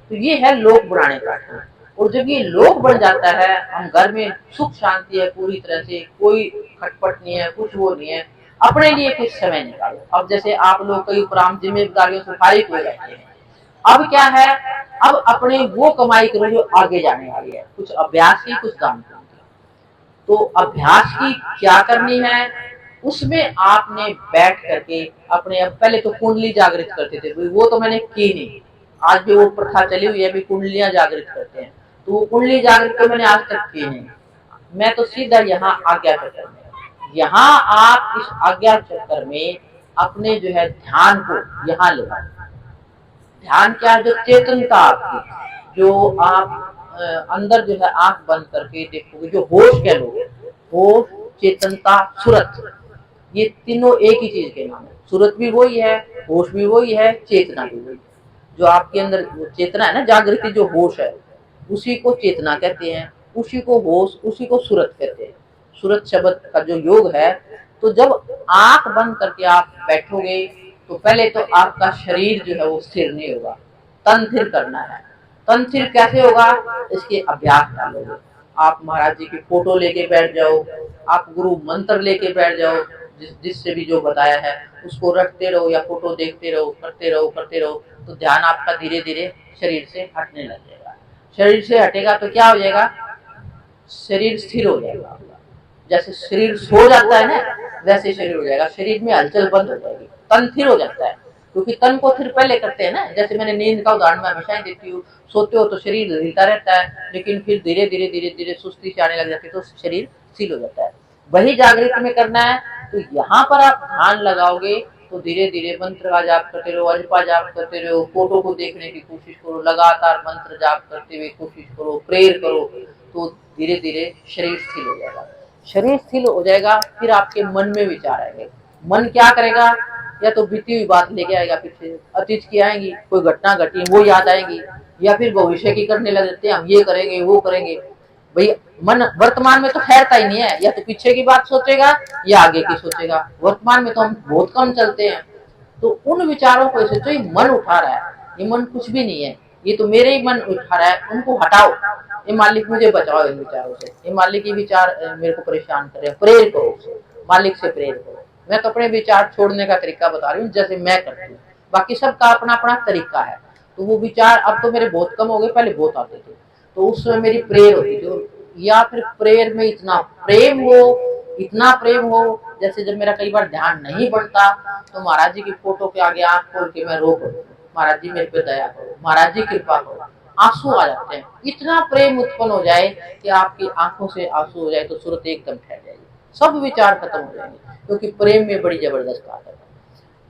तो ये है लोक बनाने का। और जब ये लोक बन जाता है, हम घर में सुख शांति है पूरी तरह से, कोई खटपट नहीं है, कुछ वो नहीं है, अपने लिए कुछ समय निकालो। अब जैसे आप लोग कई उपराम जिम्मेदारियों से फारिग हो जाते हैं, अब क्या है, अब अपने वो कमाई करो जो आगे जाने वाली है, कुछ अभ्यास की, कुछ दान की। तो अभ्यास की क्या करनी है, उसमें आपने बैठ करके अपने, अब पहले तो कुंडली जागृत करते थे, वो तो मैंने की नहीं, आज भी वो प्रथा चली हुई है, अभी कुंडलियां जागृत करते हैं, तो वो कुंडली जागृत तो मैंने आज तक की नहीं। मैं तो सीधा यहाँ आज्ञा चक्कर में, यहाँ आप इस आज्ञा चक्कर में अपने जो है ध्यान को यहाँ ले, ध्यान क्या है, जो चेतनता आपकी, जो आप अंदर जो है आंख बंद करके देखोगे, जो होश कह लो, होश, चेतनता, सुरत, ये तीनों एक ही चीज के नाम है। सुरत भी वही है, होश भी वही है, चेतना भी वही है। जो आपके अंदर चेतना है ना, जागृति, जो होश है, उसी को चेतना कहते हैं, उसी को होश, उसी को सुरत कहते हैं। सुरत शब्द का जो योग है, तो जब आंख बंद करके आप बैठोगे तो पहले तो आपका शरीर जो है वो स्थिर नहीं होगा, तन स्थिर करना है। तन स्थिर कैसे होगा, इसके अभ्यास डालोगे। आप महाराज जी की फोटो लेके बैठ जाओ, आप गुरु मंत्र लेके बैठ जाओ, जिससे भी जो बताया है उसको रखते रहो, या फोटो देखते रहो, करते रहो करते रहो, तो ध्यान आपका धीरे धीरे शरीर से हटने लग जाएगा। शरीर से हटेगा तो क्या हो जाएगा, शरीर स्थिर हो जाएगा। जैसे शरीर सो जाता है ना, वैसे शरीर हो जाएगा, शरीर में हलचल बंद हो जाएगी, तन स्थिर हो जाता है। क्योंकि तन को फिर पहले करते हैं ना, जैसे मैंने नींद का उदाहरण मैं हमेशा ही देती हूँ, सोते हो तो शरीर हिलता रहता है, लेकिन फिर धीरे धीरे धीरे धीरे सुस्ती से आने लग जाती है, तो शरीर स्थिर हो जाता है। वही जागृत में करना है, तो यहाँ पर आप ध्यान लगाओगे तो धीरे धीरे मंत्र का जाप करते रहो, अजपा जाप करते रहो, फोटो को देखने की कोशिश करो, लगातार मंत्र जाप करते हुए कोशिश करो, प्रेयर करो, तो धीरे धीरे शरीर स्थिर हो जाएगा। शरीर स्थिर हो जाएगा, फिर आपके मन में विचार आएंगे। मन क्या करेगा, या तो बीती हुई बात लेके आएगा, पीछे अतीत की आएंगी, कोई घटना घटी वो याद आएगी, या फिर भविष्य की करने लग जाते हैं, हम ये करेंगे वो करेंगे। भाई मन वर्तमान में तो ठहरता ही नहीं है, या तो पीछे की बात सोचेगा या आगे की सोचेगा। वर्तमान में तो हम बहुत कम चलते हैं। तो उन विचारों को सोचो, ये मन उठा रहा है, ये मन कुछ भी नहीं है, ये तो मेरे ही मन उठा रहा है, उनको हटाओ। ये मालिक मुझे बचाओ इन विचारों से, ये मालिक ये विचार मेरे को परेशान कर रहे हैं, प्रेर करो उसे, मालिक से प्रेर करो। मैं तो अपने विचार छोड़ने का तरीका बता रही हूँ, जैसे मैं करती हूँ, बाकी सबका अपना अपना तरीका है। तो वो विचार अब तो मेरे बहुत कम हो गए, पहले बहुत आते थे, तो उस समय मेरी प्रेयर होती थी। या फिर प्रेयर में इतना प्रेम हो, इतना प्रेम हो, जैसे जब मेरा कई बार ध्यान नहीं बनता तो महाराज जी की फोटो के आगे आंख खोल के मैं रो पड़ती हूँ, महाराज जी मेरे पे दया करो, महाराज जी कृपा करो। आंसू आ जाते हैं, इतना प्रेम उत्पन्न हो जाए कि आपकी आंखों से आंसू हो जाए तो सूरत एकदम ठहर जाएगी, सब विचार खत्म हो जाएंगे, क्योंकि प्रेम में बड़ी जबरदस्त बात है।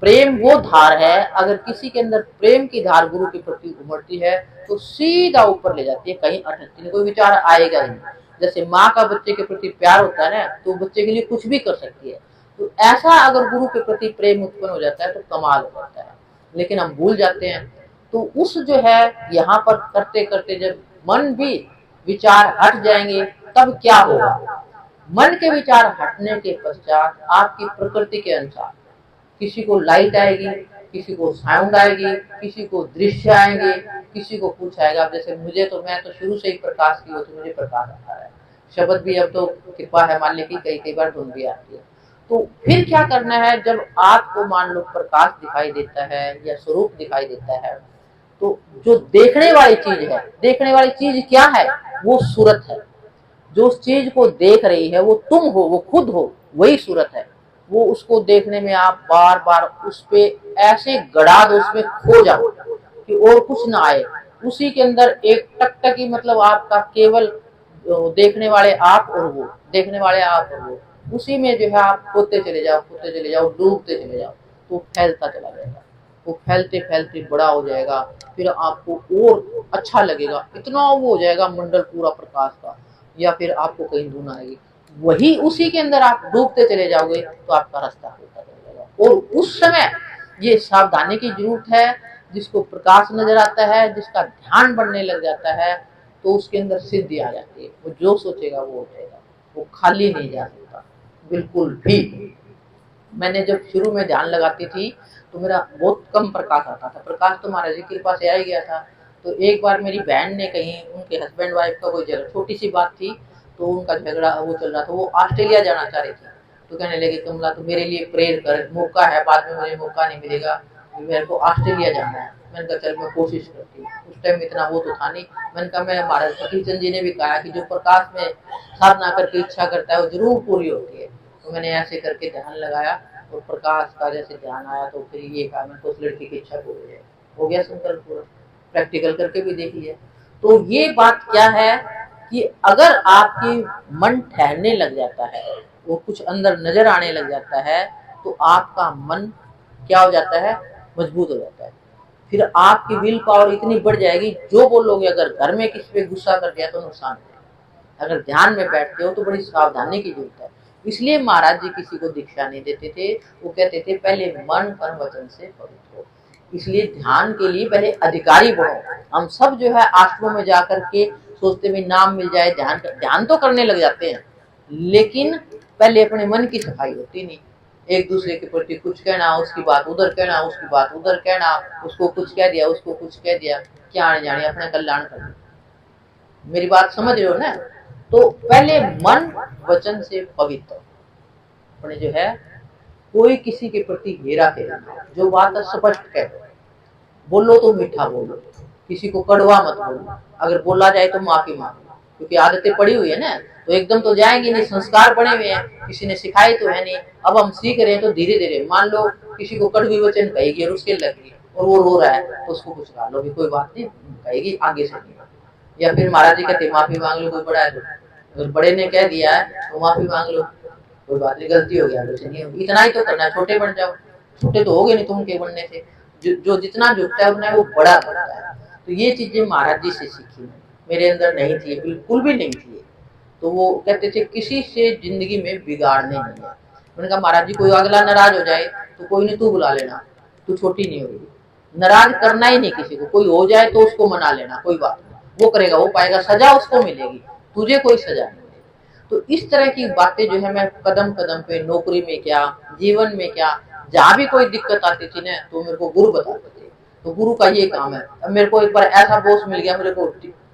प्रेम वो धार है, अगर किसी के अंदर प्रेम की धार गुरु के प्रति उमड़ती है तो सीधा ऊपर ले जाती है, कहीं अटकती नहीं, कोई विचार आएगा ही नहीं। जैसे माँ का बच्चे के प्रति प्यार होता है ना, तो बच्चे के लिए कुछ भी कर सकती है। तो ऐसा अगर गुरु के प्रति प्रेम उत्पन्न हो जाता है तो कमाल हो जाता है। लेकिन हम भूल जाते हैं। तो उस जो है यहाँ पर करते करते जब मन भी विचार हट जाएंगे तब क्या होगा। मन के विचार हटने के पश्चात आपकी प्रकृति के अनुसार किसी को लाइट आएगी, किसी को साउंड आएगी, किसी को दृश्य आएंगे, किसी को कुछ आएगा। जैसे मुझे तो, मैं तो शुरू से ही प्रकाश की हो, तो मुझे प्रकाश आता है। शब्द भी अब तो कृपा है मान ली की कई बार धुन भी आती है। तो फिर क्या करना है, जब आपको मान लो प्रकाश दिखाई देता है या स्वरूप दिखाई देता है, तो जो देखने वाली चीज है, देखने वाली चीज क्या है, वो सूरत है। जो उस चीज को देख रही है वो तुम हो, वो खुद हो, वही सूरत है। वो उसको देखने में आप बार बार उस पे ऐसे गड़ा दो, उसमें खो जाओ कि और कुछ ना आए। उसी के अंदर एक टकटकी, मतलब आपका केवल देखने वाले आप और वो, देखने वाले आप और वो, उसी में जो है आप खोते चले जाओ, खोते चले जाओ, डूबते चले जाओ, तो फैलता चला जाएगा। वो फैलते फैलते बड़ा हो जाएगा, फिर आपको और अच्छा लगेगा, इतना वो हो जाएगा मंडल पूरा प्रकाश का। या फिर आपको कहीं धुन आएगी, वही उसी के अंदर आप डूबते चले जाओगे तो आपका रास्ता खुलता चलेगा। और उस समय ये सावधानी की जरूरत है, जिसको प्रकाश नजर आता है, जिसका ध्यान बढ़ने लग जाता है, तो उसके अंदर सिद्धि आ जाती है। वो जो सोचेगा वो उठेगा, वो खाली नहीं जा सकता बिल्कुल भी। मैंने जब शुरू में ध्यान लगाती थी तो मेरा बहुत कम प्रकाश आता था, प्रकाश तो महाराज जी की कृपा से आ ही गया था। तो एक बार मेरी बहन ने कहीं, उनके हस्बैंड वाइफ का कोई झगड़ा, छोटी सी बात थी, तो उनका झगड़ा वो चल रहा था, वो ऑस्ट्रेलिया जाना चाह रही थी। तो कहने लगी कमला तो मेरे लिए प्रेयर कर, मौका है, बाद में मुझे मौका नहीं मिलेगा, मेरे को ऑस्ट्रेलिया जाना है। मैंने कहा चल मैं कोशिश करती हूँ। उस टाइम इतना वो तो था नहीं। मैंने कहा, मैं महाराज सतीचंद जी ने भी कहा कि जो प्रकाश में साधना करके इच्छा करता है वो जरूर पूरी होती है। तो मैंने ऐसे करके ध्यान लगाया और प्रकाश का जैसे ध्यान आया, तो फिर ये कहा मैं तो उस लड़की की इच्छा पूरी है, हो गया संकल्प पूरा। प्रैक्टिकल करके भी देख लिया। तो ये बात क्या है कि अगर आपकी मन ठहरने लग जाता है, वो कुछ अंदर नजर आने लग जाता है, तो आपका मन क्या हो जाता है, मजबूत हो जाता है। फिर आपकी विल पावर इतनी बढ़ जाएगी, जो बोलोगे, अगर घर में किसी पे गुस्सा कर दिया तो नुकसान है, अगर ध्यान में बैठते हो तो बड़ी सावधानी की जरूरत है। इसलिए महाराज जी किसी को दीक्षा नहीं देते थे, वो कहते थे पहले मन कर्म वचन से पवित्र हो। इसलिए ध्यान के लिए पहले अधिकारी बनो। हम सब जो है आश्रमों में जाकर के सोचते भी नाम मिल जाए, ध्यान तो करने लग जाते हैं, लेकिन पहले अपने मन की सफाई होती नहीं। एक दूसरे के प्रति कुछ कहना, उसकी बात उधर कहना, उसकी बात उधर कहना, उसको कुछ कह दिया, उसको कुछ कह दिया, क्या जाने अपना कल्याण करना। मेरी बात समझ रहे हो ना। तो पहले मन वचन से पवित्र अपने जो है, कोई किसी के प्रति हेरा फेरा, जो बात स्पष्ट कह दो, बोलो तो मीठा बोलो, किसी को कड़वा मत बोलो, अगर बोला जाए तो माफी मांगो, क्योंकि आदतें पड़ी हुई है ना, तो एकदम तो जाएंगे नहीं, संस्कार बने हुए हैं, किसी ने सिखाए तो है नहीं। अब हम सीख रहे हैं तो धीरे धीरे, मान लो किसी को कड़वी वचन कहेगी और उसके लगी और वो रो रहा है, तो उसको कुछ कहा लो भी, कोई बात नहीं, कहेगी आगे से नहीं। या फिर महाराज जी कहते माफी मांग लो, कोई बड़ा है तो, अगर बड़े ने कह दिया है तो माफी मांग लो, कोई बात नहीं, गलती हो गया, कुछ नहीं होगी, इतना ही तो करना है, छोटे बन जाओ, छोटे तो हो गए नहीं तुम के बनने से। जो जितना झुकता है उतना वो बड़ा बनता है। तो ये चीजें महाराज जी से सीखी, मेरे अंदर नहीं थी, बिल्कुल भी नहीं थी। तो वो कहते थे किसी से जिंदगी में बिगाड़ने नहीं है। मैंने कहा महाराज जी कोई अगला नाराज हो जाए तो कोई नहीं, तू बुला लेना, तू छोटी नहीं होगी, नाराज करना ही नहीं किसी को, कोई हो जाए तो उसको मना लेना, कोई बात नहीं, वो करेगा, वो पाएगा, सजा उसको मिलेगी, तुझे कोई सजा नहीं। तो इस तरह की बातें जो है मैं कदम कदम पे, नौकरी में क्या, जीवन में क्या, जहाँ भी कोई दिक्कत आती थी ना तो मेरे को गुरु बताते थे। तो गुरु का ये काम है। अब मेरे को एक बार ऐसा बॉस मिल गया, मेरे को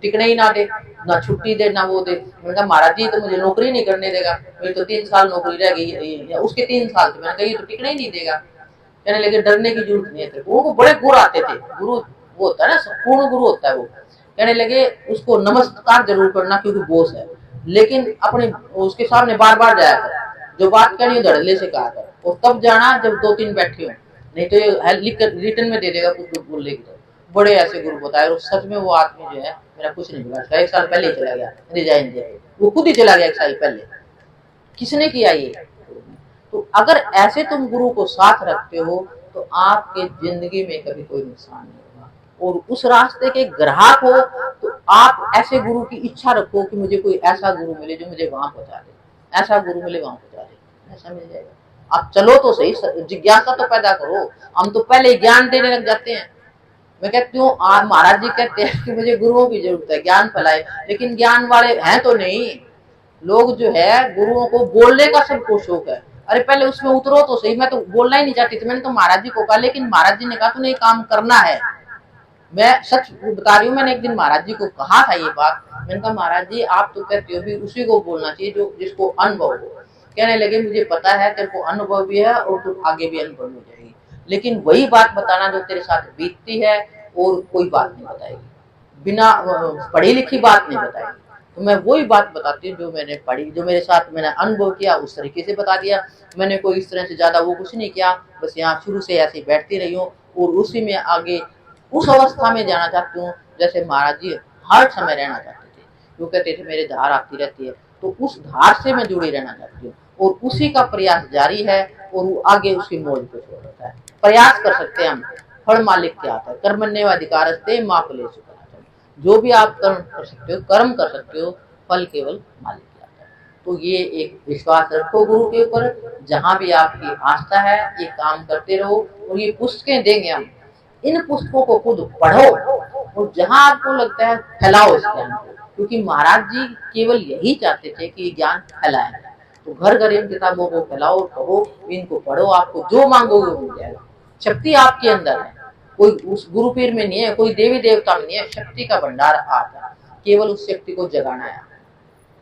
टिकने ही ना दे, ना छुट्टी दे ना वो दे। मैंने कहा महाराज जी तो मुझे नौकरी नहीं करने देगा, मेरी तो 3 साल नौकरी रह गई, उसके 3 साल थे। मैंने कहा ये तो टिकने ही नहीं देगा। कहने लगे डरने की जरूरत नहीं है तेरे को। वो बड़े गुरु आते थे, गुरु वो होता है ना, पूर्ण गुरु होता है वो। कहने लगे उसको नमस्कार जरूर करना क्योंकि बॉस है, लेकिन अपने उसके सामने बार बार जाया कर, जो बात करनी धड़ल्ले से कहा कर, और तब जाना जब 2-3 बैठे हो, नहीं तो ये लिख कर रिटर्न में दे देगा कुछ बोलने की। बड़े ऐसे गुरु बताए, और सच में वो आदमी जो है मेरा कुछ नहीं बिगाड़ा। 1 साल पहले ही चला गया रिजाइन दे, वो खुद ही चला गया 1 साल पहले। किसने किया ये? तो अगर ऐसे तुम गुरु को साथ रखते हो तो आपके जिंदगी में कभी कोई नुकसान नहीं होगा। और उस रास्ते के ग्राहक हो तो आप ऐसे गुरु की इच्छा रखो कि मुझे कोई ऐसा गुरु मिले जो मुझे वहां पहुंचा दे, ऐसा गुरु मिले वहां पहुंचा दे, ऐसा मिल जाएगा। आप चलो तो सही, जिज्ञासा तो पैदा करो। हम तो पहले ज्ञान देने लग जाते हैं। मैं कहती हूँ महाराज जी कहते हैं कि मुझे गुरुओं की जरूरत है, ज्ञान फैलाए, लेकिन ज्ञान वाले हैं तो नहीं। लोग जो है गुरुओं को बोलने का सबको शौक है। अरे पहले उसमें उतरो तो सही। मैं तो बोलना ही नहीं चाहती थी, मैंने तो महाराज जी को कहा, लेकिन महाराज जी ने कहा तूने ये काम करना है। मैं सच बता रही हूँ, मैंने एक दिन महाराज जी को कहा था ये बात। मैंने कहा महाराज जी आप तो कहते हो भी उसी को बोलना चाहिए जो जिसको अनुभव हो। कहने लगे मुझे पता है तेरे को अनुभव भी है और तू आगे भी अनुभव हो जाएगी, लेकिन वही बात बताना जो तेरे साथ बीतती है और कोई बात नहीं बताएगी, बिना पढ़ी लिखी बात नहीं बताएगी। तो मैं वही बात बताती हूँ जो मैंने पढ़ी, जो मेरे साथ मैंने अनुभव किया, उस तरीके से बता दिया। मैंने कोई इस तरह से ज्यादा वो कुछ नहीं किया, बस यहाँ शुरू से ऐसे बैठती रही हूँ और उसी में आगे उस अवस्था में जाना चाहती हूँ जैसे महाराज जी हर समय रहना चाहते थे। वो कहते थे मेरे धार आती रहती है, तो उस धार से मैं जुड़ी रहना चाहती हूँ और उसी का प्रयास जारी है और वो आगे उसकी मौज पे छोड़ देता है। प्रयास कर सकते हैं हम, फल मालिक के हाथ है, कर्मण्येवाधिकारस्ते मा फलेषु कदाचन। जो भी आप कर्म कर सकते हो, कर्म कर सकते हो, फल केवल मालिक के हाथ है। तो ये एक विश्वास रखो गुरु के ऊपर, जहां भी आपकी आस्था है ये काम करते रहो। और ये पुस्तकें देंगे हम, इन पुस्तकों को खुद पढ़ो और जहां आपको लगता है फैलाओ इस ज्ञान को, क्योंकि महाराज जी केवल यही चाहते थे कि ज्ञान फैलाए। तो घर घर इन किताबों को फैलाओ, कहो इनको पढ़ो, आपको जो मांगोगे वो मिल जाएगा। शक्ति आपके अंदर है, कोई उस गुरु पीर में नहीं है, कोई देवी देवता में नहीं है, शक्ति का भंडार आता है, केवल उस शक्ति को जगाना है।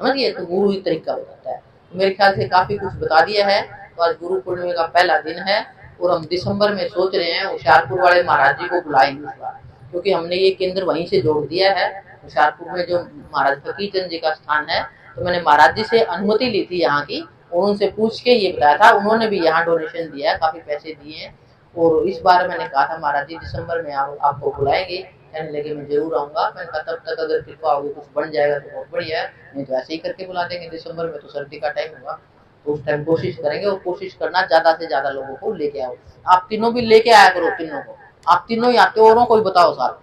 समझिए, तो गुरु ही तरीका बताता है। मेरे ख्याल से काफी कुछ बता दिया है। तो आज गुरु पूर्णिमा का पहला दिन है और हम दिसंबर में सोच रहे हैं होशियारपुर वाले महाराज जी को बुलाएंगे इस बार, क्योंकि हमने ये केंद्र वहीं से जोड़ दिया है। होशियारपुर में जो महाराज फकीर चंद जी का स्थान है, तो मैंने महाराज जी से अनुमति ली थी यहाँ की और उनसे पूछ के ये बताया था। उन्होंने भी यहाँ डोनेशन दिया है, काफी पैसे दिए हैं। और इस बार मैंने कहा था महाराज जी दिसंबर में आपको बुलाएंगे। कहने लगे मैं जरूर आऊंगा। मैंने कहा तब तक अगर कृपा होगी कुछ बन जाएगा तो बहुत बढ़िया है, नहीं तो ऐसे ही करके बुला देंगे। दिसंबर में तो सर्दी का टाइम होगा, तो उस टाइम कोशिश करेंगे। और कोशिश करना ज्यादा से ज्यादा लोगों को लेके आओ। आप तीनों भी लेके आया करो, तीनों को। आप तीनों ही आते हो, औरों को भी बताओ साथ।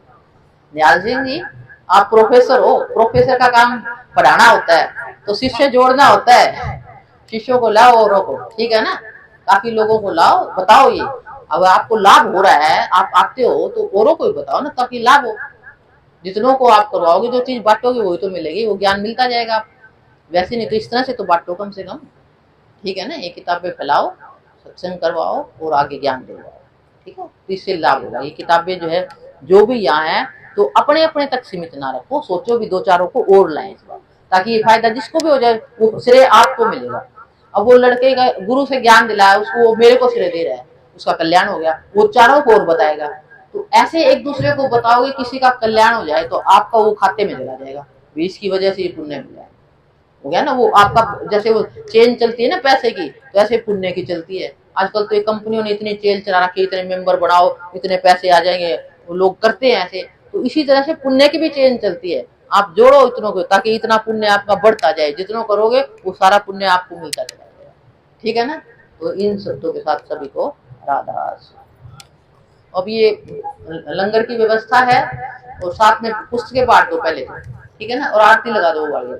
निहाल सिंह जी आप प्रोफेसर हो, प्रोफेसर का काम पढ़ाना होता है, तो शिष्य जोड़ना होता है। शिष्यों को लाओ औरों को, ठीक है ना। काफी लोगों को लाओ, बताओ ये। अब आपको लाभ हो रहा है, आप आते हो तो औरों को भी बताओ ना, ताकि लाभ हो। जितनों को आप करवाओगे, जो चीज बांटोगे वही तो मिलेगी, वो ज्ञान मिलता जाएगा। वैसे नहीं तो इस तरह से तो बांटो कम से कम, ठीक है ना। ये किताबें फैलाओ, सत्संग करवाओ और आगे ज्ञान दिलवाओ, ठीक है। तो इससे लाभ होगा। ये किताबें जो है जो भी यहाँ है तो अपने अपने तक सीमित ना रखो, सोचो भी 2-4 को और लाएं इस बार, ताकि ये फायदा जिसको भी हो जाए वो श्रेय आपको मिलेगा। अब वो लड़के का गुरु से ज्ञान दिलाया, उसको वो मेरे को श्रेय दे रहा है, उसका कल्याण हो गया, वो 4 को और बताएगा। तो ऐसे एक दूसरे को बताओगे, किसी का कल्याण हो जाए तो आपका वो खाते में चला जाएगा, भी इसकी वजह से ये पुण्य मिला है, हो गया ना। वो आपका जैसे वो चेन चलती है ना पैसे की, तो ऐसे पुण्य की चलती है। आजकल तो ये कंपनियों ने इतनी चेन चला रखी, इतने मेंबर बढ़ाओ इतने पैसे आ जाएंगे, वो लोग करते हैं ऐसे। तो इसी तरह से पुण्य की भी चेन चलती है। आप जोड़ो इतनों को, ताकि इतना पुण्य आपका बढ़ता जाए। जितनों करोगे वो सारा पुण्य आपको मिलता चला जाएगा, ठीक है ना। तो इन शब्दों के साथ सभी को राधा। अब ये लंगर की व्यवस्था है और साथ में पुस्तकें बांट दो पहले, ठीक है ना, और आरती लगा दो वाले।